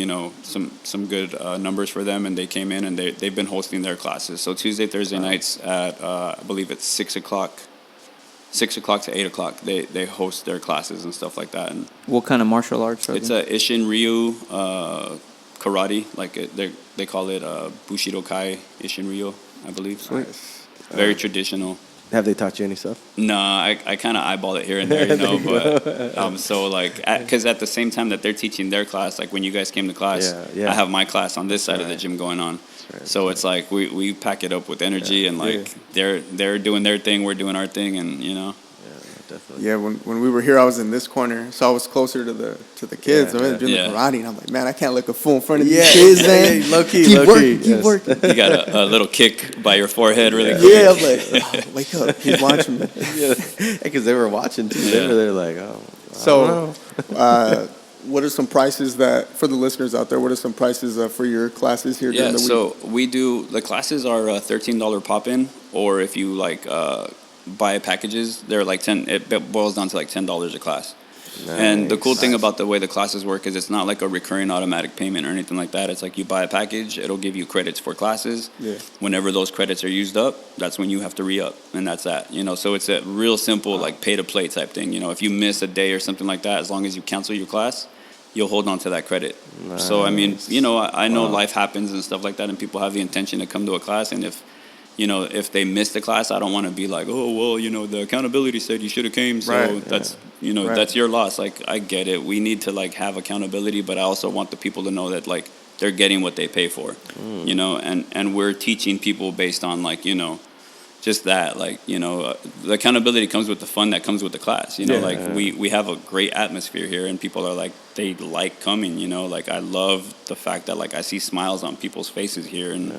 Speaker 4: some good numbers for them, and they came in and they've been hosting their classes. So Tuesday, Thursday nights at I believe it's 6 o'clock to 8 o'clock. They host their classes and stuff like that. And
Speaker 5: What kind of martial arts are
Speaker 4: it's
Speaker 5: they?
Speaker 4: a Ishin Ryu karate, like they call it Bushido Kai Ishin Ryu, I believe. Very traditional.
Speaker 3: Have they taught you any stuff?
Speaker 4: No, I kind of eyeball it here and there, but so like, because at the same time that they're teaching their class, like when you guys came to class,
Speaker 3: Yeah.
Speaker 4: I have my class on this side of the gym going on. So it's like we pack it up with energy, and like they're doing their thing, we're doing our thing, and
Speaker 3: Definitely.
Speaker 2: Yeah, when we were here, I was in this corner, so I was closer to the kids.
Speaker 3: Yeah,
Speaker 2: I was doing
Speaker 4: yeah.
Speaker 2: the karate, and I'm like, man, I can't look a fool in front of
Speaker 3: Yeah,
Speaker 2: these kids, man.
Speaker 3: yeah, low-key,
Speaker 2: keep
Speaker 3: low-key,
Speaker 2: working, keep
Speaker 3: yes.
Speaker 2: working.
Speaker 4: you got a little kick by your forehead really quick.
Speaker 2: Yeah, I'm like, oh, wake up, he's watching me.
Speaker 3: Because they were watching too.
Speaker 4: Yeah.
Speaker 3: They were like, oh.
Speaker 2: So, what are some prices that, for the listeners out there, what are some prices for your classes here during the week?
Speaker 4: So the classes are $13 pop-in, or if you like buy packages, they're like it boils down to like $10 a class. And the cool thing about the way the classes work is it's not like a recurring automatic payment or anything like that. It's like you buy a package, it'll give you credits for classes.
Speaker 2: Yeah.
Speaker 4: Whenever those credits are used up, that's when you have to re-up, and that's that. So it's a real simple like pay-to-play type thing. If you miss a day or something like that, as long as you cancel your class, you'll hold on to that credit.
Speaker 3: Nice.
Speaker 4: So I mean, I know life happens and stuff like that, and people have the intention to come to a class, and if they missed the class, I don't want to be like, oh, well, the accountability said you should have came, so
Speaker 2: Right.
Speaker 4: that's,
Speaker 2: Right.
Speaker 4: that's your loss. Like, I get it. We need to, like, have accountability, but I also want the people to know that, like, they're getting what they pay for, and we're teaching people based on, like, just that, like, the accountability comes with the fun that comes with the class, we have a great atmosphere here, and people are, like, they like coming, like, I love the fact that, like, I see smiles on people's faces here, and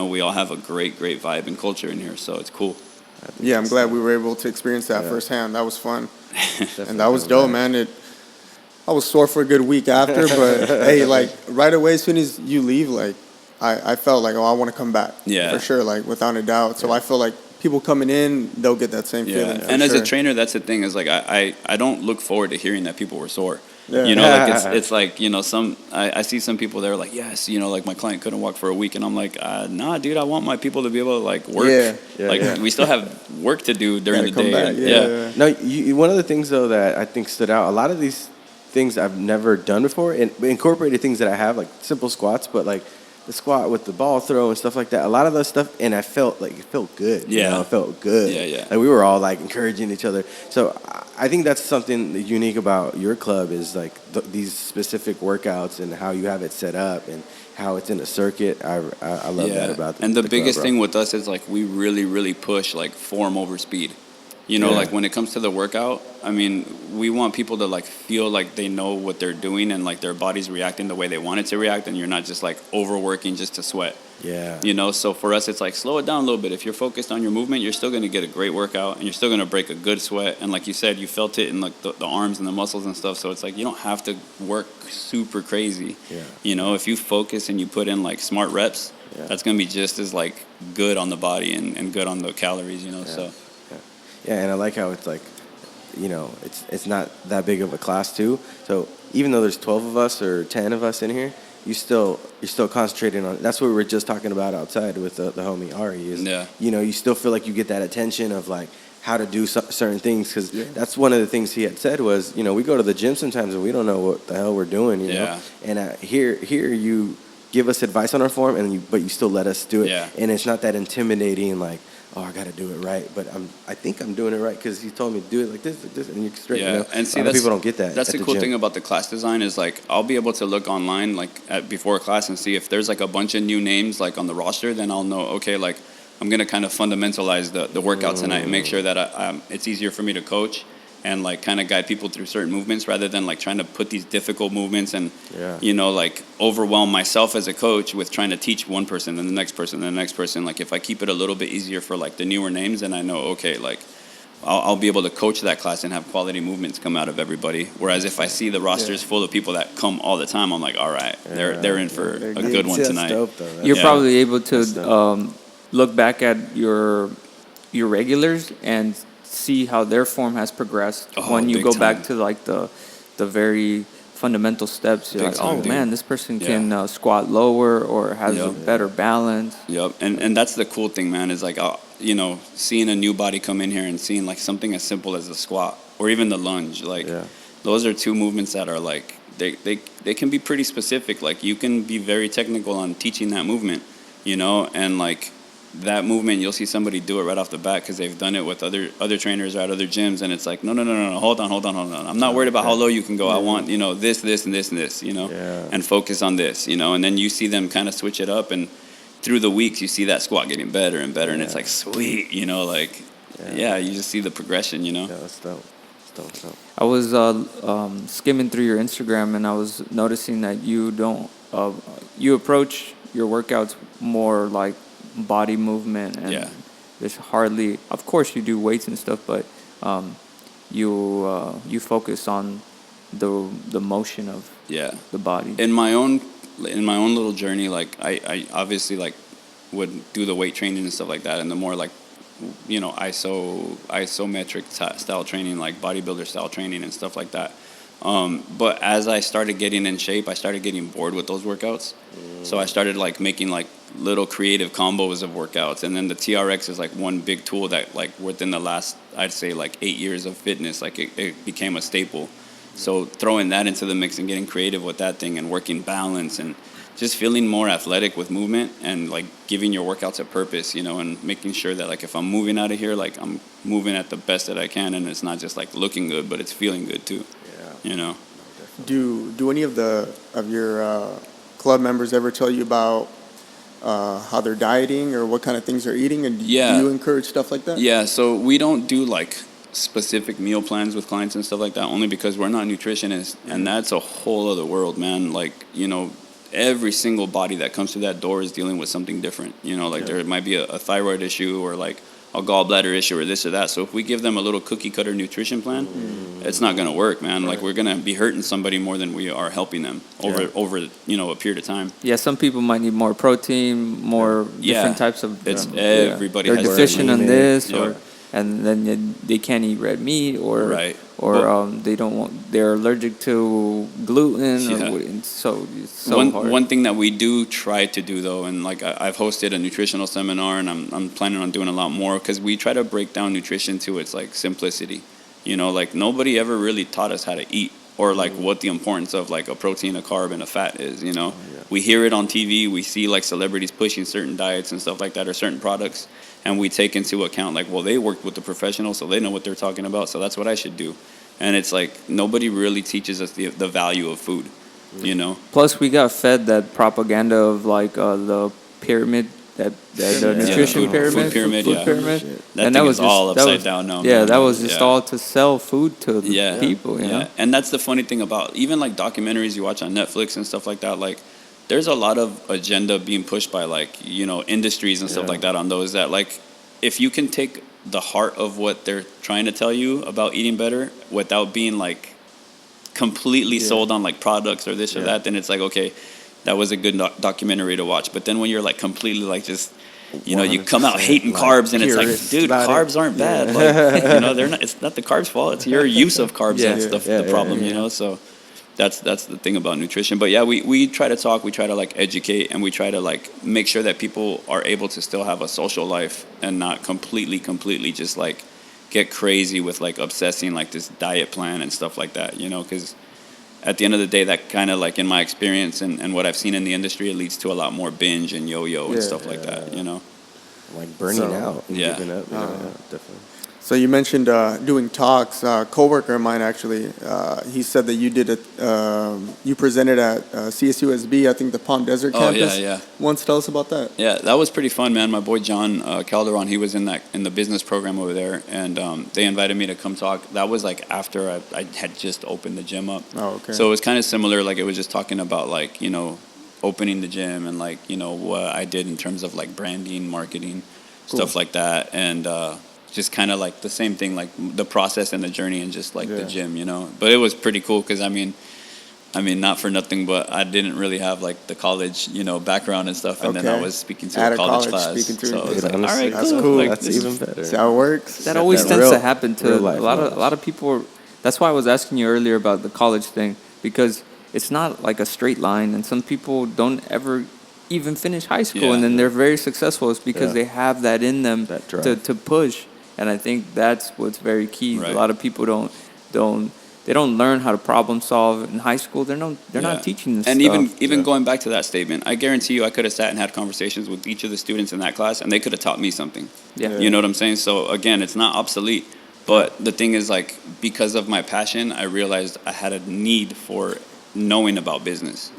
Speaker 4: we all have a great vibe and culture in here, so it's cool.
Speaker 2: Yeah, I'm glad we were able to experience that firsthand. That was fun.
Speaker 3: Definitely
Speaker 2: And that was
Speaker 3: coming
Speaker 2: dope,
Speaker 3: back.
Speaker 2: man. I was sore for a good week after, but hey, like right away, as soon as you leave, like I felt like, oh, I want to come back.
Speaker 4: Yeah.
Speaker 2: For sure, like without a doubt. So I feel like people coming in, they'll get that same feeling.
Speaker 4: And
Speaker 2: for
Speaker 4: as a
Speaker 2: sure.
Speaker 4: trainer, that's the thing is like I don't look forward to hearing that people were sore.
Speaker 2: Yeah.
Speaker 4: Like it's like I see some people that are like, yes, like my client couldn't walk for a week, and I'm like, nah, dude, I want my people to be able to like work.
Speaker 3: Yeah.
Speaker 4: We still have work to do during the
Speaker 2: Gotta come
Speaker 4: day.
Speaker 2: back,
Speaker 4: and-
Speaker 3: No, one of the things though that I think stood out, a lot of these things I've never done before, and incorporated things that I have, like simple squats, but like the squat with the ball throw and stuff like that. A lot of that stuff, and I felt like it felt good.
Speaker 4: Yeah.
Speaker 3: It felt good.
Speaker 4: Yeah.
Speaker 3: Like we were all like encouraging each other. So I think that's something unique about your club is like these specific workouts and how you have it set up and how it's in a circuit. I love that about
Speaker 4: And the
Speaker 3: club,
Speaker 4: biggest
Speaker 3: bro.
Speaker 4: thing with us is like we really push like form over speed. Like when it comes to the workout, I mean, we want people to like feel like they know what they're doing and like their body's reacting the way they want it to react, and you're not just like overworking just to sweat.
Speaker 3: Yeah.
Speaker 4: So for us, it's like slow it down a little bit. If you're focused on your movement, you're still going to get a great workout, and you're still going to break a good sweat. And like you said, you felt it in like the arms and the muscles and stuff. So it's like you don't have to work super crazy.
Speaker 3: Yeah.
Speaker 4: If you focus and you put in like smart reps, that's going to be just as like good on the body and good on the calories. So.
Speaker 3: Yeah, and I like how it's like, it's not that big of a class too. So even though there's 12 of us or 10 of us in here, you're still concentrating on. That's what we were just talking about outside with the homie Ari. Is you still feel like you get that attention of like how to do certain things because that's one of the things he had said was we go to the gym sometimes and we don't know what the hell we're doing. You know, and here you give us advice on our form but you still let us do it. And it's not that intimidating like. Oh, I got to do it right, but I think I'm doing it right because he told me to do it like this, and you're straight.
Speaker 4: And see,
Speaker 3: a lot of people don't get that.
Speaker 4: That's
Speaker 3: at
Speaker 4: the cool thing about the class design is like I'll be able to look online like before a class and see if there's like a bunch of new names like on the roster, then I'll know okay, like I'm gonna kind of fundamentalize the workout tonight and make sure that it's easier for me to coach and like kind of guide people through certain movements rather than like trying to put these difficult movements and like overwhelm myself as a coach with trying to teach one person and the next person and the next person. Like if I keep it a little bit easier for like the newer names, then I know okay, like I'll be able to coach that class and have quality movements come out of everybody. Whereas if I see the rosters full of people that come all the time, I'm like, all right, they're in for a good one tonight.
Speaker 3: Dope, though.
Speaker 5: You're probably able to look back at your regulars and see how their form has progressed
Speaker 4: Oh,
Speaker 5: when you
Speaker 4: big
Speaker 5: go
Speaker 4: time.
Speaker 5: back to like the very fundamental steps. You're
Speaker 4: Big
Speaker 5: like,
Speaker 4: time,
Speaker 5: oh
Speaker 4: dude.
Speaker 5: man, this person
Speaker 4: Yeah.
Speaker 5: can squat lower or has a
Speaker 4: Yep.
Speaker 5: better balance.
Speaker 4: Yep, and that's the cool thing, man. Is like, seeing a new body come in here and seeing like something as simple as the squat or even the lunge. Like,
Speaker 3: Yeah.
Speaker 4: those are two movements that are like they can be pretty specific. Like, you can be very technical on teaching that movement, and like that movement, you'll see somebody do it right off the bat because they've done it with other trainers or at other gyms, and it's like, no, hold on. I'm not worried about how low you can go. I want this, and this,
Speaker 3: Yeah.
Speaker 4: and focus on this, and then you see them kind of switch it up, and through the weeks you see that squat getting better and better, and it's like sweet, like you just see the progression,
Speaker 3: Yeah, that's dope. That's dope.
Speaker 5: I was skimming through your Instagram and I was noticing that you don't you approach your workouts more like body movement and
Speaker 4: Yeah.
Speaker 5: there's hardly, of course you do weights and stuff, but you focus on the motion of
Speaker 4: Yeah.
Speaker 5: the body.
Speaker 4: In my own little journey, like I obviously like would do the weight training and stuff like that, and the more like isometric style training, like bodybuilder style training and stuff like that. But as I started getting in shape, I started getting bored with those workouts. So I started like making like little creative combos of workouts, and then the TRX is like one big tool that like within the last, I'd say like 8 years of fitness, like it became a staple. So throwing that into the mix and getting creative with that thing and working balance and just feeling more athletic with movement and like giving your workouts a purpose, and making sure that like if I'm moving out of here, like I'm moving at the best that I can, and it's not just like looking good, but it's feeling good too.
Speaker 3: Yeah.
Speaker 2: Do any of your club members ever tell you about how they're dieting or what kind of things they're eating, and do you encourage stuff like that?
Speaker 4: Yeah, so we don't do like specific meal plans with clients and stuff like that, only because we're not nutritionists, and that's a whole other world, man. Like, every single body that comes through that door is dealing with something different. There might be a thyroid issue or like a gallbladder issue or this or that. So if we give them a little cookie cutter nutrition plan, it's not going to work, man. Right. Like, we're going to be hurting somebody more than we are helping them over a period of time.
Speaker 5: Yeah, some people might need more protein, more different types of.
Speaker 4: It's everybody.
Speaker 5: They're
Speaker 4: has
Speaker 5: deficient in this,
Speaker 4: Yeah.
Speaker 5: and then they can't eat red meat, or
Speaker 4: Right.
Speaker 5: they don't want. They're allergic to gluten,
Speaker 4: Yeah.
Speaker 5: and so it's so hard.
Speaker 4: One thing that we do try to do though, and like I've hosted a nutritional seminar, and I'm planning on doing a lot more, because we try to break down nutrition to its like simplicity. Like nobody ever really taught us how to eat, or like what the importance of like a protein, a carb, and a fat is. We hear it on TV, we see like celebrities pushing certain diets and stuff like that, or certain products, and we take into account like, well, they worked with the professionals, so they know what they're talking about, so that's what I should do. And it's like nobody really teaches us the value of food.
Speaker 5: Plus, we got fed that propaganda of like the pyramid, the nutrition
Speaker 4: food
Speaker 5: pyramid,
Speaker 4: pyramid. That
Speaker 5: and
Speaker 4: thing is all upside down now.
Speaker 5: Yeah,
Speaker 4: man.
Speaker 5: that was just all to sell food to the people.
Speaker 4: Yeah, and that's the funny thing about even like documentaries you watch on Netflix and stuff like that. Like, there's a lot of agenda being pushed by like industries and stuff like that on those, that like, if you can take the heart of what they're trying to tell you about eating better without being like completely sold on like products or this or that, then it's like, okay, that was a good documentary to watch. But then when you're like completely like just you come out hating
Speaker 3: like
Speaker 4: carbs, and it's like, dude, carbs aren't bad. Like, they're not. It's not the carbs' fault. It's your use of carbs that's the problem. So that's the thing about nutrition. But yeah, we try to talk, we try to like educate, and we try to like make sure that people are able to still have a social life and not completely just like get crazy with like obsessing like this diet plan and stuff like that. Because at the end of the day, that kind of like, in my experience and what I've seen in the industry, it leads to a lot more binge and yo-yo and stuff like that.
Speaker 3: Like burning out and
Speaker 4: Yeah.
Speaker 3: giving up. Definitely.
Speaker 2: So you mentioned doing talks. A coworker of mine actually, he said that you presented at CSUSB, I think the Palm Desert campus.
Speaker 4: Yeah.
Speaker 2: Once, tell us about that.
Speaker 4: Yeah, that was pretty fun, man. My boy John Calderon, he was in the business program over there, and they invited me to come talk. That was like after I had just opened the gym up.
Speaker 2: Oh, okay.
Speaker 4: So it was kind of similar. Like, it was just talking about like opening the gym and like what I did in terms of like branding, marketing, stuff like that, and just kind of like the same thing, like the process and the journey and just like the gym, But it was pretty cool because, I mean, I mean, not for nothing, but I didn't really have like the college, background and stuff, and then I
Speaker 2: Okay.
Speaker 4: was speaking to
Speaker 2: Out
Speaker 4: a
Speaker 2: of
Speaker 4: college
Speaker 2: college,
Speaker 4: class.
Speaker 2: speaking to
Speaker 4: So
Speaker 2: it.
Speaker 4: I was like, all
Speaker 3: Honestly,
Speaker 4: right,
Speaker 2: that's
Speaker 4: cool.
Speaker 2: cool.
Speaker 4: Like,
Speaker 3: That's
Speaker 4: this is-
Speaker 3: even better.
Speaker 2: See how it works?
Speaker 5: That always
Speaker 3: that
Speaker 5: tends
Speaker 3: real-
Speaker 5: to happen to
Speaker 3: real
Speaker 5: a
Speaker 3: life
Speaker 5: lot
Speaker 3: knowledge.
Speaker 5: of people. That's why I was asking you earlier about the college thing, because it's not like a straight line, and some people don't ever even finish high school,
Speaker 4: Yeah.
Speaker 5: and then they're very successful. It's because
Speaker 3: Yeah.
Speaker 5: they have that in them
Speaker 3: That drive.
Speaker 5: to push, and I think that's what's very key.
Speaker 4: Right.
Speaker 5: A lot of people don't they don't learn how to problem solve in high school. They're
Speaker 4: Yeah.
Speaker 5: not teaching this
Speaker 4: and
Speaker 5: stuff.
Speaker 4: even going back to that statement, I guarantee you I could have sat and had conversations with each of the students in that class, and they could have taught me something.
Speaker 5: Yeah.
Speaker 4: You know what I'm saying? So again, it's not obsolete, but the thing is, like, because of my passion, I realized I had a need for knowing about business,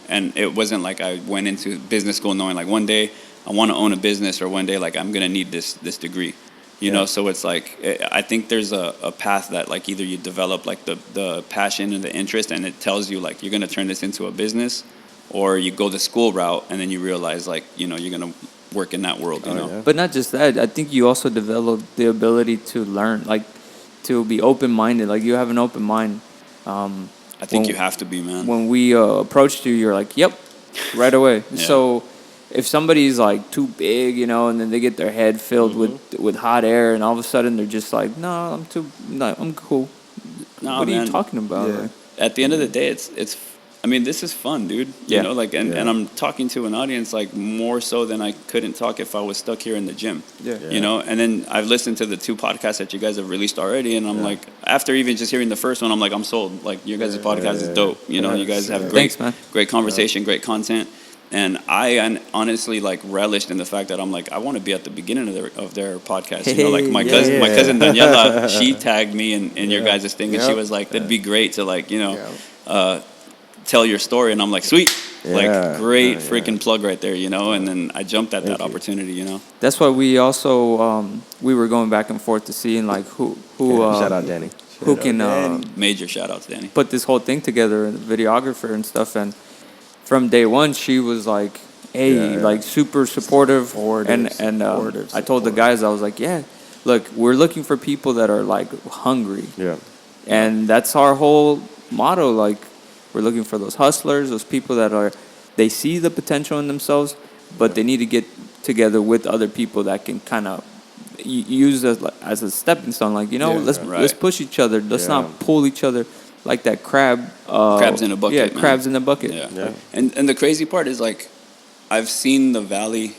Speaker 4: and it wasn't like I went into business school knowing like one day I want to own a business, or one day like I'm gonna need this degree. So it's like I think there's a path that like either you develop like the passion and the interest, and it tells you like you're gonna turn this into a business, or you go the school route and then you realize like you're gonna work in that world.
Speaker 3: Yeah.
Speaker 5: But not just that. I think you also develop the ability to learn, like to be open minded. Like you have an open mind.
Speaker 4: I think
Speaker 5: When-
Speaker 4: you have to be, man.
Speaker 5: When we approached you, you're like, "Yep," right away.
Speaker 4: Yeah.
Speaker 5: So if somebody's like too big, and then they get their head filled with hot air, and all of a sudden they're just like, "No, I'm cool."
Speaker 4: No,
Speaker 5: What are
Speaker 4: man.
Speaker 5: you talking about?
Speaker 2: Yeah.
Speaker 5: Like,
Speaker 4: At the end of the day, it's. I mean, this is fun, dude.
Speaker 5: Yeah.
Speaker 4: And I'm talking to an audience like more so than I couldn't talk if I was stuck here in the gym.
Speaker 2: Yeah.
Speaker 4: And then I've listened to the 2 podcasts that you guys have released already, and I'm like, after even just hearing the first one, I'm like, I'm sold. Like, your guys' podcast is dope. You guys have
Speaker 5: Thanks, man.
Speaker 4: great conversation, great content. And I honestly like relished in the fact that I'm like, I want to be at the beginning of their podcast. Like my
Speaker 5: Hey,
Speaker 4: cousin Daniela, she tagged me in your guys' thing, and she
Speaker 2: Yep.
Speaker 4: was like, that'd be great to like, tell your story. And I'm like, sweet. Like, great freaking plug right there, And then I jumped at that opportunity,
Speaker 5: that's why we also we were going back and forth to seeing like who
Speaker 3: Shout out Danny.
Speaker 5: who can
Speaker 4: Major shout out to Danny.
Speaker 5: put this whole thing together, the videographer and stuff. And from day one, she was like, "Hey, like super supportive."
Speaker 2: Supportive,
Speaker 5: I told the guys, I was like, "Yeah, look, we're looking for people that are like hungry,
Speaker 3: Yeah.
Speaker 5: and that's our whole motto. Like, we're looking for those hustlers, those people that they see the potential in themselves, but they need to get together with other people that can kind of use as a stepping stone. Like, let's
Speaker 4: Right.
Speaker 5: push each other. Let's not pull each other like that crabs
Speaker 4: in a bucket.
Speaker 5: Yeah,
Speaker 4: man.
Speaker 5: crabs in a bucket.
Speaker 4: Yeah. And the crazy part is like, I've seen the valley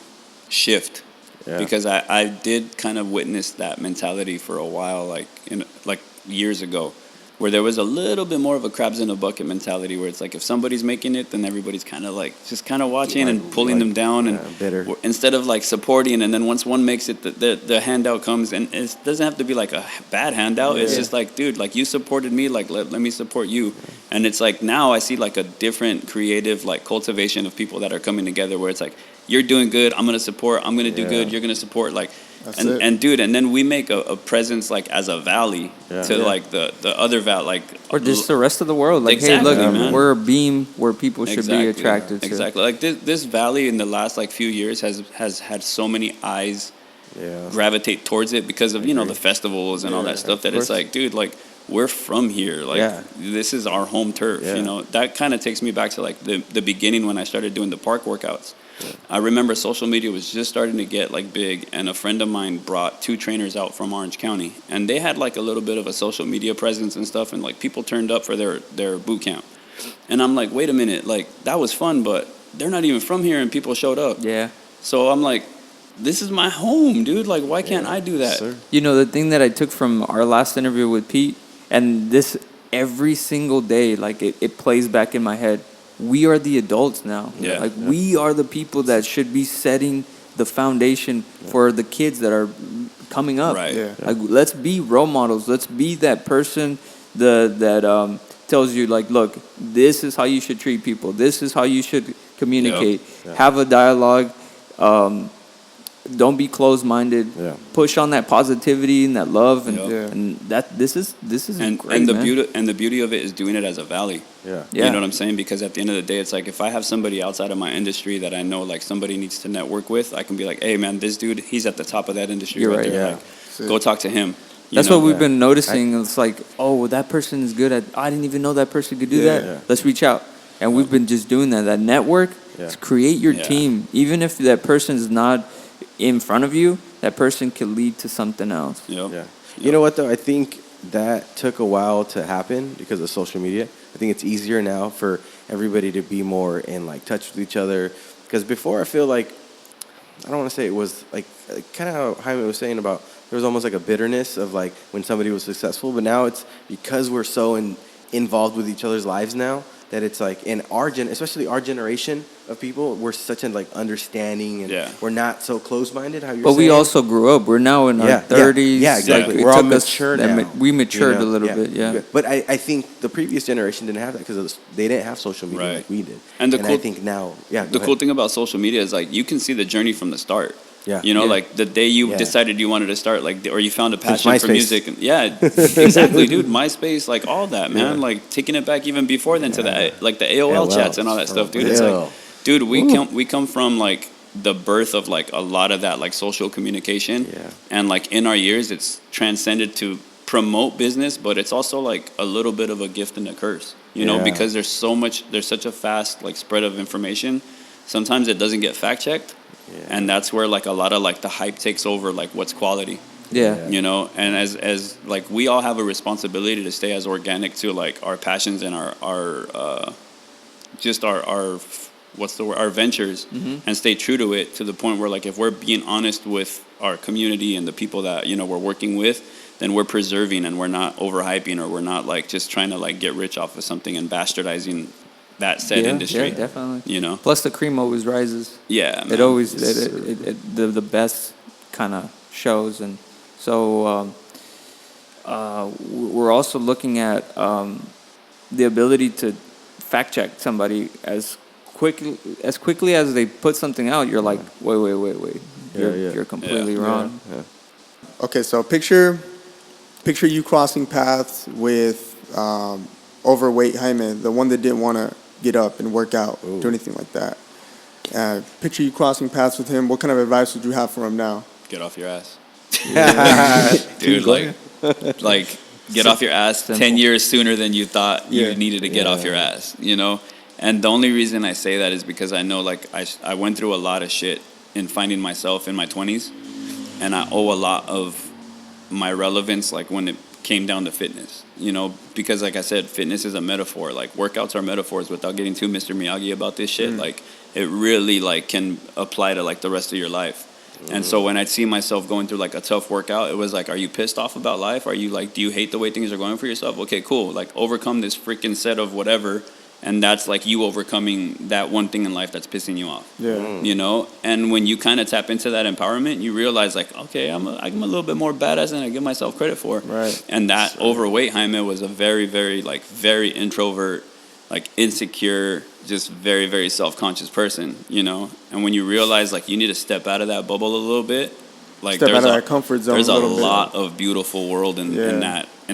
Speaker 4: shift because I did kind of witness that mentality for a while, like years ago, where there was a little bit more of a crabs in a bucket mentality, where it's like if somebody's making it, then everybody's kind of like just kind of watching and pulling them down, and
Speaker 3: bitter.
Speaker 4: instead of like supporting. And then once one makes it, the handout comes, and it doesn't have to be like a bad handout. It's just like, dude, like you supported me, like let me support you. And it's like now I see like a different creative like cultivation of people that are coming together, where it's like, you're doing good, I'm gonna support, I'm gonna do good, you're gonna support, like. And dude, and then we make a presence like as a valley to like the other valley, like,
Speaker 5: Or just the rest of the world. Like,
Speaker 4: Exactly,
Speaker 5: hey, look,
Speaker 4: man.
Speaker 5: we're a beam where people should be
Speaker 4: Exactly.
Speaker 5: attracted to.
Speaker 4: Exactly. Like this valley in the last like few years has had so many eyes gravitate towards it because of the festivals and all that stuff, that it's like, dude, like we're from here, like this is our home turf. That kind of takes me back to like the beginning when I started doing the park workouts. I remember social media was just starting to get like big, and a friend of mine brought 2 trainers out from Orange County, and they had like a little bit of a social media presence and stuff, and like people turned up for their boot camp. And I'm like, wait a minute, like that was fun, but they're not even from here, and people showed up.
Speaker 5: Yeah.
Speaker 4: So I'm like, this is my home, dude. Like, why can't I do that?
Speaker 3: Sir.
Speaker 5: The thing that I took from our last interview with Pete, and this every single day, like it plays back in my head. We are the adults now.
Speaker 4: Yeah.
Speaker 5: Like we are the people that should be setting the foundation for the kids that are coming up.
Speaker 4: Right.
Speaker 2: Yeah.
Speaker 5: Like let's be role models. Let's be that person that tells you like, look, this is how you should treat people. This is how you should communicate. Have a dialogue. Don't be closed-minded.
Speaker 3: Yeah.
Speaker 5: Push on that positivity and that love, and
Speaker 4: Yep.
Speaker 5: and that this is great,
Speaker 4: and the
Speaker 5: man.
Speaker 4: beauty of it is doing it as a valley.
Speaker 3: Yeah.
Speaker 5: Yeah.
Speaker 4: You know what I'm saying? Because at the end of the day, it's like if I have somebody outside of my industry that I know like somebody needs to network with, I can be like, hey man, this dude, he's at the top of that industry
Speaker 5: You're
Speaker 4: right
Speaker 5: right,
Speaker 4: there.
Speaker 3: yeah.
Speaker 4: Like, go talk to him.
Speaker 5: That's
Speaker 4: know?
Speaker 5: what we've been noticing. It's like, oh, that person is good at. I didn't even know that person could do that.
Speaker 3: Yeah.
Speaker 5: Let's reach out, and we've been just doing that. That network, to create your team. Even if that person is not in front of you, that person could lead to something else.
Speaker 4: Yep.
Speaker 3: Yeah. You know what though? I think that took a while to happen because of social media. I think it's easier now for everybody to be more in like touch with each other. Because before, I feel like, I don't want to say it was like kind of how Jaime was saying about, there was almost like a bitterness of like when somebody was successful. But now it's because we're so involved with each other's lives now, that it's like in especially our generation of people, we're such an like understanding, and we're not so close-minded. How you're
Speaker 5: But
Speaker 3: saying.
Speaker 5: we also grew up. We're now in our 30s.
Speaker 3: Yeah, exactly.
Speaker 5: Like,
Speaker 3: We're all mature now.
Speaker 5: We matured a little bit. Yeah.
Speaker 3: But I think the previous generation didn't have that because they didn't have social media like we did.
Speaker 4: And
Speaker 3: I think now,
Speaker 4: the cool thing about social media is like you can see the journey from the start.
Speaker 3: Yeah.
Speaker 4: You know, like the day you decided you wanted to start, like, or you found a passion for
Speaker 3: MySpace.
Speaker 4: music. Exactly, dude. MySpace, like all that, man. Like taking it back even before then to the like the AOL chats and all that stuff, dude. It's like, dude, we come from like the birth of like a lot of that like social communication, and like in our years, it's transcended to promote business, but it's also like a little bit of a gift and a curse, you know, because there's such a fast like spread of information. Sometimes it doesn't get fact checked. And that's where like a lot of like the hype takes over, like what's quality. You know, and as like we all have a responsibility to stay as organic to like our passions and our just our what's the word, our ventures, and stay true to it, to the point where like if we're being honest with our community and the people that, you know, we're working with, then we're preserving and we're not overhyping, or we're not like just trying to like get rich off of something and bastardizing that said industry.
Speaker 5: Yeah, definitely.
Speaker 4: You know,
Speaker 5: plus the cream always rises.
Speaker 4: Yeah, man.
Speaker 5: It always the best kind of shows. And so we're also looking at the ability to fact check somebody as quickly as they put something out. You're like, wait, you're completely wrong.
Speaker 2: Okay, so picture you crossing paths with overweight Jaime, the one that didn't want to get up and work out, do anything like that. Picture you crossing paths with him. What kind of advice would you have for him now?
Speaker 4: Get off your ass. Dude, like get off your ass
Speaker 5: Simple.
Speaker 4: 10 years sooner than you thought you needed to get off your ass, you know? And the only reason I say that is because I know like I went through a lot of shit in finding myself in my 20s, and I owe a lot of my relevance like when it came down to fitness, you know, because like I said, fitness is a metaphor. Like workouts are metaphors. Without getting too Mr. Miyagi about this shit, like it really like can apply to like the rest of your life. And so when I'd see myself going through like a tough workout, it was like, are you pissed off about life? Are you like, do you hate the way things are going for yourself? Okay, cool. Like overcome this freaking set of whatever. And that's like you overcoming that one thing in life that's pissing you off. You know? And when you kind of tap into that empowerment, you realize like, okay, I'm a little bit more badass than I give myself credit for.
Speaker 2: Right.
Speaker 4: And that overweight Jaime was a very, very, like very introvert, like insecure, just very, very self-conscious person, you know? And when you realize like you need to step out of that bubble a little bit, like
Speaker 2: Step out of that comfort zone.
Speaker 4: there's a
Speaker 2: little bit.
Speaker 4: lot of beautiful world in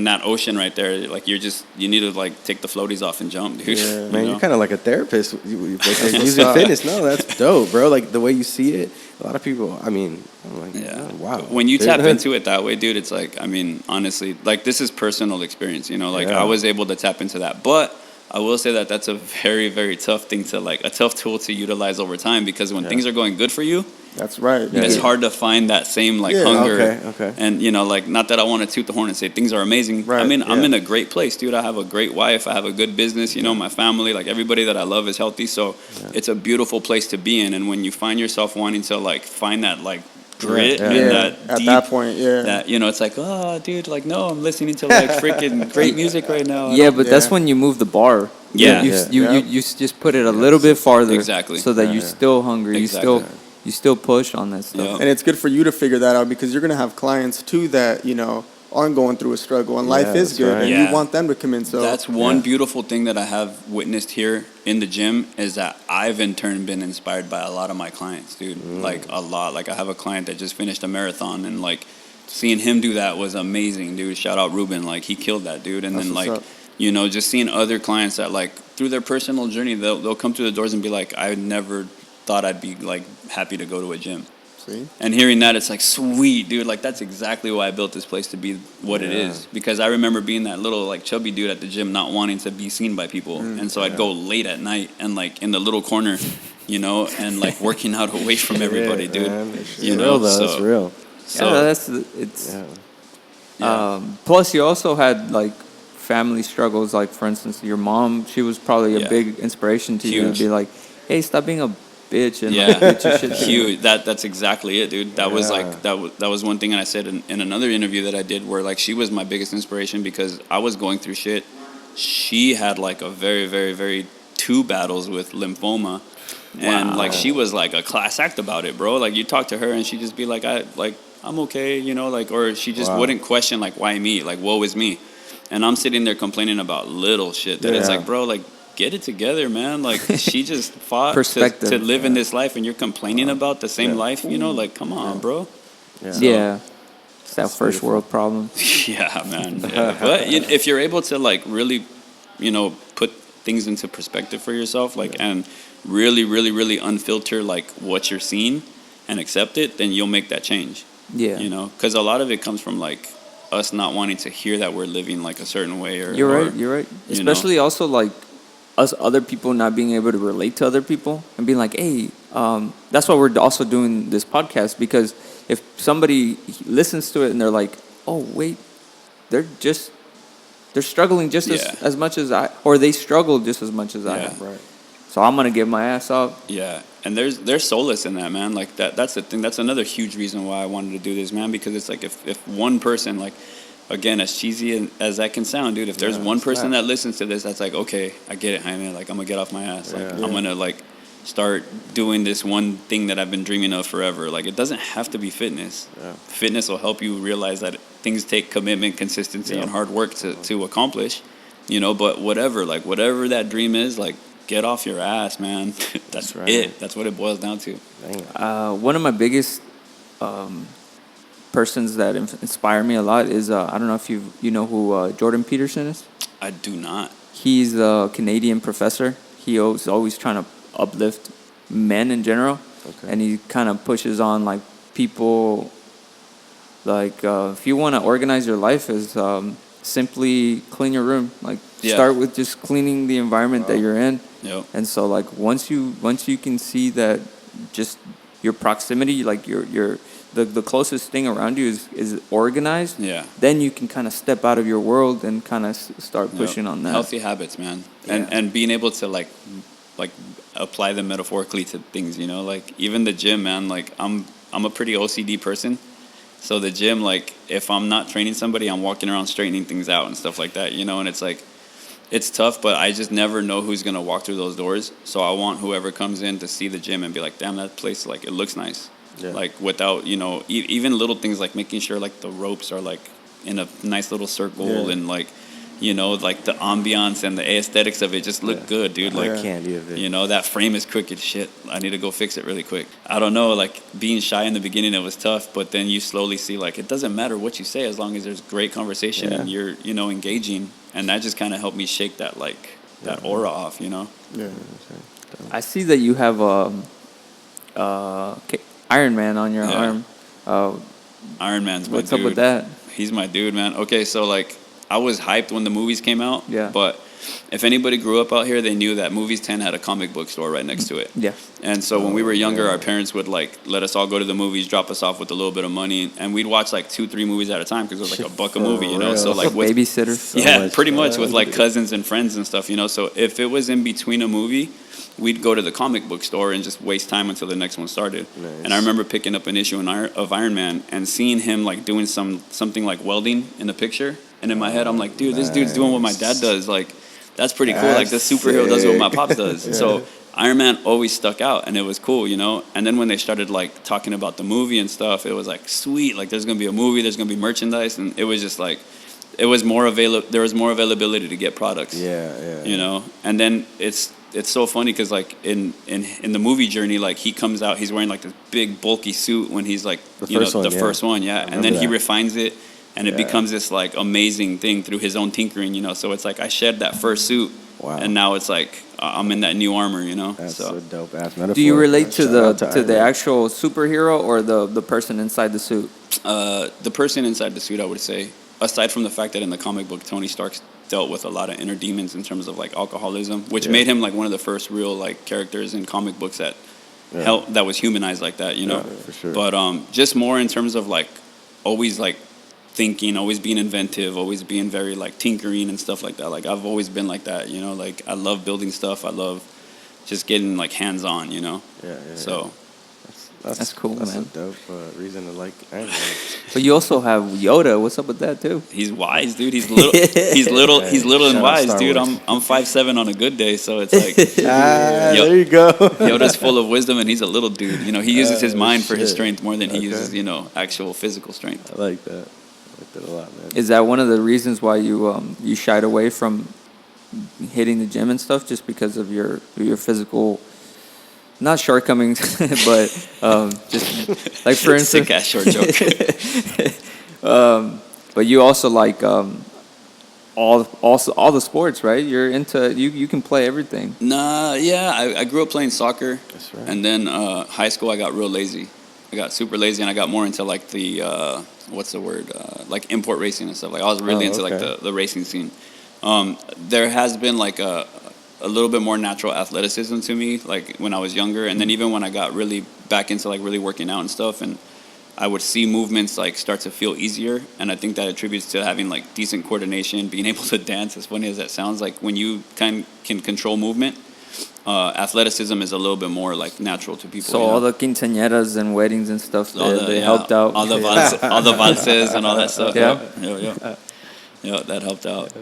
Speaker 4: that ocean right there. Like you need to like take the floaties off and jump, dude.
Speaker 3: Yeah. Man, you're kind of like a therapist using fitness. No, that's dope, bro. Like the way you see it, a lot of people, I mean, I'm like, oh, wow.
Speaker 4: When you tap into it that way, dude, it's like, I mean, honestly, like this is personal experience, you know, like I was able to tap into that. But I will say that that's a very, very tough thing to like, a tough tool to utilize over time, because when things are going good for you,
Speaker 2: that's right.
Speaker 4: it's hard to find that same like hunger.
Speaker 3: Okay.
Speaker 4: And you know, like, not that I want to toot the horn and say things are amazing.
Speaker 2: Right.
Speaker 4: I mean, I'm in a great place, dude. I have a great wife. I have a good business. You know, my family, like everybody that I love is healthy. So it's a beautiful place to be in. And when you find yourself wanting to like find that like grit and that
Speaker 2: at
Speaker 4: deep,
Speaker 2: that point,
Speaker 4: that, you know, it's like, oh, dude, like, no, I'm listening to like freaking great music right now.
Speaker 5: That's when you move the bar. You just put it a little bit farther.
Speaker 4: Exactly.
Speaker 5: So that you're still hungry.
Speaker 4: Exactly.
Speaker 5: You still push on that stuff.
Speaker 4: Yeah.
Speaker 2: And it's good for you to figure that out, because you're going to have clients too that, you know, aren't going through a struggle, and life is good, and you want them to come in. So
Speaker 4: that's one beautiful thing that I have witnessed here in the gym, is that I've in turn been inspired by a lot of my clients, dude. Like a lot. Like I have a client that just finished a marathon, and like seeing him do that was amazing, dude. Shout out Ruben, like he killed that, dude. And then like, you know, just seeing other clients that like through their personal journey, they'll come through the doors and be like, I never thought I'd be like happy to go to a gym.
Speaker 2: See?
Speaker 4: And hearing that, it's like, sweet, dude. Like, that's exactly why I built this place to be what it is. Because I remember being that little, like, chubby dude at the gym, not wanting to be seen by people. And so I'd go late at night and, like, in the little corner, you know, and, like, working out away from everybody, dude. You know,
Speaker 3: real, though. That's real.
Speaker 4: So,
Speaker 5: yeah, it's. Plus, you also had like family struggles. Like, for instance, your mom. She was probably a big inspiration to you to be like, "Hey, stop being a bitch and like, get your shit together."
Speaker 4: Huge. That's exactly it, dude. That was like that was one thing, and I said in another interview that I did, where like she was my biggest inspiration because I was going through shit. She had like a very, very, very two battles with lymphoma. And like she was like a class act about it, bro. Like you talk to her and she'd just be like, I'm okay, you know, like, or she just wouldn't question like, why me? Like, woe is me. And I'm sitting there complaining about little shit that it's like, bro, like, get it together, man. Like, she just fought to live in this life and you're complaining about the same life, you know? Like, come on, bro.
Speaker 5: Yeah. It's that first world problem.
Speaker 4: Yeah, man. Yeah. But if you're able to like really, you know, put things into perspective for yourself, like, and really, really, really unfilter like what you're seeing and accept it, then you'll make that change.
Speaker 5: Yeah.
Speaker 4: You know, because a lot of it comes from like us not wanting to hear that we're living like a certain way. Or
Speaker 5: you're right. Especially also like us other people not being able to relate to other people and being like, hey, that's why we're also doing this podcast, because if somebody listens to it and they're like, oh wait, they're struggling just as much as I, or they struggle just as much as I have.
Speaker 2: Right.
Speaker 5: So I'm gonna get my ass up.
Speaker 4: Yeah, and there's solace in that, man. Like that's the thing. That's another huge reason why I wanted to do this, man. Because it's like if one person, like, again, as cheesy as that can sound, dude, if there's one person that listens to this, that's like, okay, I get it, Jaime. Like, I'm gonna get off my ass. Like, I'm gonna like start doing this one thing that I've been dreaming of forever. Like, it doesn't have to be fitness. Fitness will help you realize that things take commitment, consistency, and hard work to accomplish. You know, but whatever that dream is, like, get off your ass, man. That's it. That's what it boils down to.
Speaker 5: One of my biggest persons that inspire me a lot is I don't know if you know who Jordan Peterson is.
Speaker 4: I do not.
Speaker 5: He's a Canadian professor. He is always trying to uplift men in general, and he kind of pushes on like people. Like if you want to organize your life, is simply clean your room. Like start with just cleaning the environment that you're in.
Speaker 4: Yep.
Speaker 5: And so like once you can see that just your proximity, like the closest thing around you is organized, then you can kind of step out of your world and kind of start pushing on that.
Speaker 4: Healthy habits, man. And being able to like apply them metaphorically to things, you know, like even the gym, man. Like I'm a pretty OCD person. So the gym, like, if I'm not training somebody, I'm walking around straightening things out and stuff like that, you know? And it's like, it's tough, but I just never know who's going to walk through those doors. So I want whoever comes in to see the gym and be like, damn, that place, like, it looks nice. Yeah. Like, without, you know, even little things like making sure, like, the ropes are, like, in a nice little circle and, like, you know, like the ambiance and the aesthetics of it just look good, dude. Like,
Speaker 3: candy of it.
Speaker 4: You know, that frame is crooked shit. I need to go fix it really quick. I don't know, like being shy in the beginning, it was tough, but then you slowly see, like, it doesn't matter what you say as long as there's great conversation and you're, you know, engaging. And that just kind of helped me shake that, like, that aura off, you know?
Speaker 2: Yeah.
Speaker 5: I see that you have Iron Man on your arm.
Speaker 4: Iron Man's my dude.
Speaker 5: What's up with that?
Speaker 4: He's my dude, man. Okay, so, like, I was hyped when the movies came out.
Speaker 5: Yeah.
Speaker 4: But if anybody grew up out here, they knew that Movies 10 had a comic book store right next to it.
Speaker 5: Yeah.
Speaker 4: And so when we were younger, our parents would like let us all go to the movies, drop us off with a little bit of money, and we'd watch like 2-3 movies at a time because it was like $1 a movie, you know. So like with
Speaker 5: babysitter.
Speaker 4: Pretty much with like cousins and friends and stuff, you know. So if it was in between a movie, we'd go to the comic book store and just waste time until the next one started. Nice. And I remember picking up an issue of Iron Man and seeing him like doing something like welding in the picture. And in my head, I'm like, dude, this dude's doing what my dad does. Like, that's pretty cool. Like, the superhero does what my pops does. Yeah. So Iron Man always stuck out, and it was cool, you know? And then when they started, like, talking about the movie and stuff, it was like, sweet. Like, there's going to be a movie. There's going to be merchandise. And it was just like, there was more availability to get products.
Speaker 3: Yeah.
Speaker 4: You know? And then it's so funny because, like, in the movie journey, like, he comes out, he's wearing, like, this big, bulky suit when he's, like, the first one, and then he refines it. And it becomes this, like, amazing thing through his own tinkering, you know? So it's like I shed that first suit,
Speaker 3: Wow.
Speaker 4: And now it's like I'm in that new armor, you know.
Speaker 3: That's
Speaker 4: so
Speaker 3: a dope ass metaphor.
Speaker 5: Do you relate to
Speaker 3: Shout out
Speaker 5: the
Speaker 3: Iron Man.
Speaker 5: actual superhero or the person inside the suit?
Speaker 4: the person inside the suit, I would say, aside from the fact that in the comic book Tony Stark dealt with a lot of inner demons in terms of like alcoholism, which made him like one of the first real like characters in comic books that that was humanized like that, you know.
Speaker 3: For sure.
Speaker 4: But just more in terms of like always like thinking, always being inventive, always being very like tinkering and stuff like that. Like I've always been like that, you know. Like I love building stuff. I love just getting like hands on, you know. So
Speaker 5: That's cool,
Speaker 3: that's
Speaker 5: man.
Speaker 3: a dope reason to like Iron Man.
Speaker 5: But you also have Yoda. What's up with that too?
Speaker 4: he's wise, dude. He's little. He's little. He's little and
Speaker 3: Shout out
Speaker 4: wise,
Speaker 3: Star
Speaker 4: dude.
Speaker 3: Wars.
Speaker 4: I'm 5'7" on a good day, so it's like
Speaker 3: There you go.
Speaker 4: Yoda's full of wisdom, and he's a little dude. You know, he uses his mind for his
Speaker 3: shit.
Speaker 4: strength more than he
Speaker 3: Okay.
Speaker 4: uses, you know, actual physical strength.
Speaker 3: I like that. I like that a lot, man.
Speaker 5: Is that one of the reasons why you shied away from hitting the gym and stuff, just because of your physical, not shortcomings, but just like for instance,
Speaker 4: Sick ass short joke.
Speaker 5: but you also like all the sports, right? You're into you can play everything.
Speaker 4: Nah, yeah, I grew up playing soccer.
Speaker 3: That's right.
Speaker 4: And then high school, I got real lazy. I got super lazy, and I got more into like the what's the word? Like import racing and stuff. Like I was really into like
Speaker 3: okay.
Speaker 4: the racing scene. There has been like a little bit more natural athleticism to me, like when I was younger, and then even when I got really back into like really working out and stuff, and I would see movements like start to feel easier, and I think that attributes to having like decent coordination, being able to dance. As funny as that sounds, like when you can control movement, athleticism is a little bit more like natural to people.
Speaker 5: So
Speaker 4: you know?
Speaker 5: all the quinceañeras and weddings and stuff, they
Speaker 4: Yeah,
Speaker 5: helped out.
Speaker 4: all the valses and all that stuff.
Speaker 5: Yeah.
Speaker 4: Yeah, that helped out.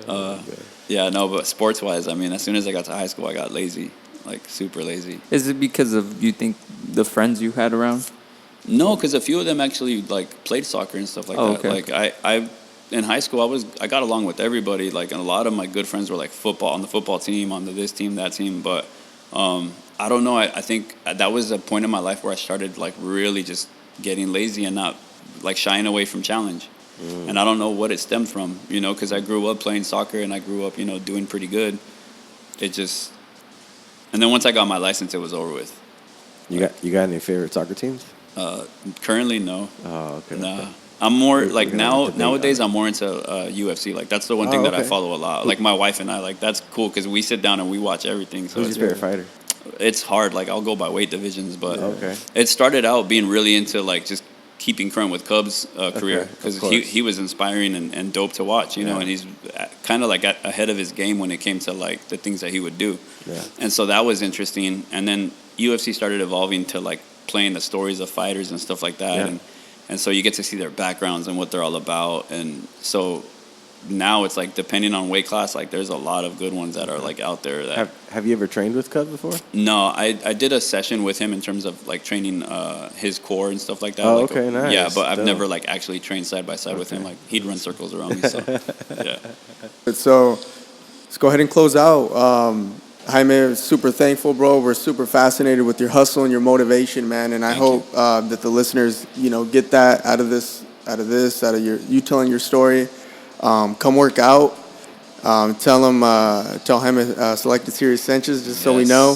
Speaker 4: Yeah, no, but sports wise, I mean, as soon as I got to high school, I got lazy, like super lazy.
Speaker 5: Is it because of you think the friends you had around?
Speaker 4: No, because a few of them actually like played soccer and stuff like that.
Speaker 5: Okay.
Speaker 4: Like I in high school, I got along with everybody. Like, and a lot of my good friends were like on the football team, on this team, that team. But I don't know. I think that was a point in my life where I started like really just getting lazy and not like shying away from challenge. And I don't know what it stemmed from, you know, because I grew up playing soccer and I grew up, you know, doing pretty good. It just, and then once I got my license, it was over with.
Speaker 3: You got any favorite soccer teams?
Speaker 4: Currently, no.
Speaker 3: Oh, okay.
Speaker 4: Nah.
Speaker 3: Okay.
Speaker 4: I'm more
Speaker 3: We're
Speaker 4: like
Speaker 3: gonna debate
Speaker 4: nowadays.
Speaker 3: on
Speaker 4: I'm more into UFC. Like that's the one thing that I
Speaker 3: okay.
Speaker 4: follow a lot. Like my wife and I, like that's cool because we sit down and we watch everything. So
Speaker 3: Who's
Speaker 4: it's,
Speaker 3: your favorite fighter?
Speaker 4: it's hard. Like I'll go by weight divisions, but
Speaker 3: Okay.
Speaker 4: it started out being really into like just keeping current with Cubs' career
Speaker 3: of
Speaker 4: because
Speaker 3: course.
Speaker 4: he was inspiring and dope to watch, you know,
Speaker 3: Yeah.
Speaker 4: and he's kind of like ahead of his game when it came to like the things that he would do.
Speaker 3: Yeah.
Speaker 4: And so that was interesting. And then UFC started evolving to like playing the stories of fighters and stuff like that.
Speaker 3: Yeah.
Speaker 4: And so you get to see their backgrounds and what they're all about. And so now it's like depending on weight class, like there's a lot of good ones that are like out there. That
Speaker 3: Have you ever trained with Cub before?
Speaker 4: no, I did a session with him in terms of like training his core and stuff like that.
Speaker 3: Oh,
Speaker 4: like,
Speaker 3: okay, nice.
Speaker 4: Yeah, but I've
Speaker 3: Dope.
Speaker 4: never like actually trained side by side with him. Like he'd run circles around me. So yeah.
Speaker 2: So let's go ahead and close out. Jaime, super thankful, bro. We're super fascinated with your hustle and your motivation, man. And I
Speaker 4: Thank
Speaker 2: hope that the listeners, you know, get that out of you telling your story. Come work out. Tell Jaime Selected Series Sanchez, just so we know.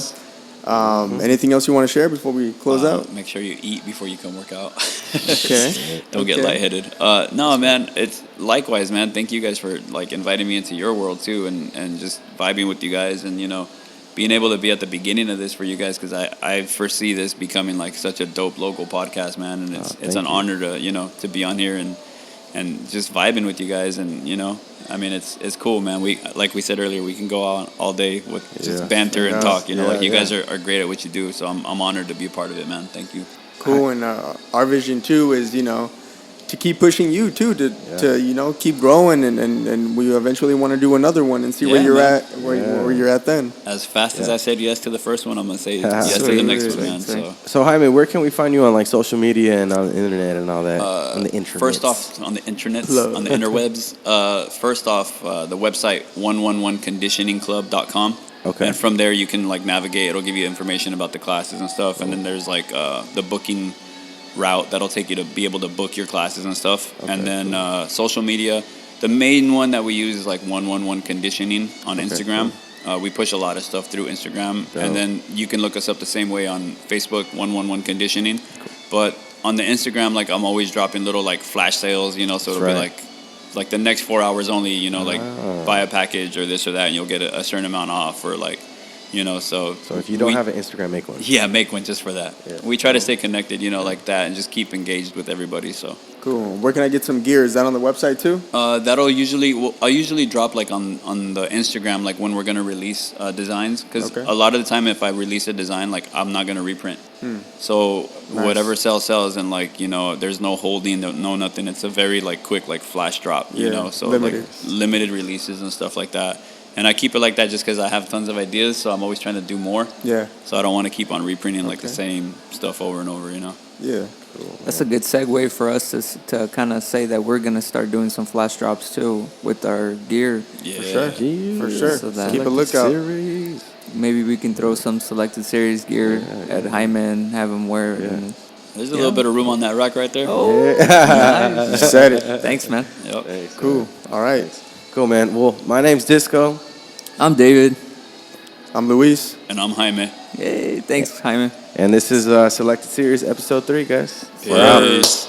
Speaker 2: Anything else you want to share before we close out?
Speaker 4: Make sure you eat before you come work out.
Speaker 2: Okay.
Speaker 4: Don't get
Speaker 2: Okay.
Speaker 4: lightheaded. No, man. It's likewise, man. Thank you guys for like inviting me into your world too, and just vibing with you guys, and you know, being able to be at the beginning of this for you guys because I foresee this becoming like such a dope local podcast, man, and it's an honor to be on here and just vibing with you guys, and you know, I mean, it's cool, man. We like we said earlier, we can go out all day with just banter and talk. You know, like you guys are great at what you do, so I'm honored to be a part of it, man. Thank you.
Speaker 2: Cool. And our vision too is, you know, to keep pushing you too, to you know, keep growing, and we eventually want to do another one and see where
Speaker 4: Yeah,
Speaker 2: you're
Speaker 4: man.
Speaker 2: at, where you're at then.
Speaker 4: As fast as I said yes to the first one, I'm gonna say yes to the
Speaker 2: Sweet.
Speaker 4: next one,
Speaker 2: Sweet.
Speaker 4: man. So.
Speaker 3: So Jaime, where can we find you on like social media and on the internet and all that? On the internet.
Speaker 4: First off, on the internets,
Speaker 2: Hello.
Speaker 4: on the interwebs. First off, the website 111conditioningclub.com.
Speaker 3: Okay.
Speaker 4: And from there, you can like navigate. It'll give you information about the classes and stuff. And then there's like the booking route that'll take you to be able to book your classes and stuff.
Speaker 3: Okay,
Speaker 4: and then social media. The main one that we use is like 111 Conditioning on Instagram. We push a lot of stuff through Instagram, and then you can look us up the same way on Facebook, 111 Conditioning. But on the Instagram, like I'm always dropping little like flash sales, you know, so it'll be like the next 4 hours only, you know, like buy a package or this or that, and you'll get a certain amount off, or like, you know, so
Speaker 3: if you don't have an Instagram, make one.
Speaker 4: Yeah, make one just for that. Yeah. We try to stay connected, you know, like that, and just keep engaged with everybody. So
Speaker 2: Cool. Where can I get some gear? Is that on the website too?
Speaker 4: I'll usually drop like on the Instagram, like when we're gonna release designs, because a lot of the time if I release a design, like I'm not gonna reprint. So whatever sells, and like, you know, there's no holding, no nothing. It's a very like quick like flash drop, you know. So limited. Like limited releases and stuff like that. And I keep it like that just because I have tons of ideas, so I'm always trying to do more. Yeah. So I don't want to keep on reprinting like the same stuff over and over, you know.
Speaker 2: Yeah.
Speaker 5: Cool. That's a good segue for us to kind of say that we're gonna start doing some flash drops too with our gear.
Speaker 4: Yeah.
Speaker 2: For sure. For sure.
Speaker 5: So that
Speaker 2: keep a lookout.
Speaker 3: Series.
Speaker 5: Maybe we can throw some selected series gear at Jaime and have him wear it. And,
Speaker 4: there's a little bit of room on that rack right there.
Speaker 5: Oh, nice.
Speaker 2: You said it.
Speaker 5: Thanks, man.
Speaker 4: Yep.
Speaker 3: Thanks,
Speaker 2: Cool.
Speaker 3: Man.
Speaker 2: All right.
Speaker 3: Cool, man. Well, my name's Disco.
Speaker 5: I'm David.
Speaker 2: I'm Luis.
Speaker 4: And I'm Jaime.
Speaker 5: Hey, thanks, Jaime.
Speaker 3: And this is Selected Series Episode 3, guys.
Speaker 4: Peace.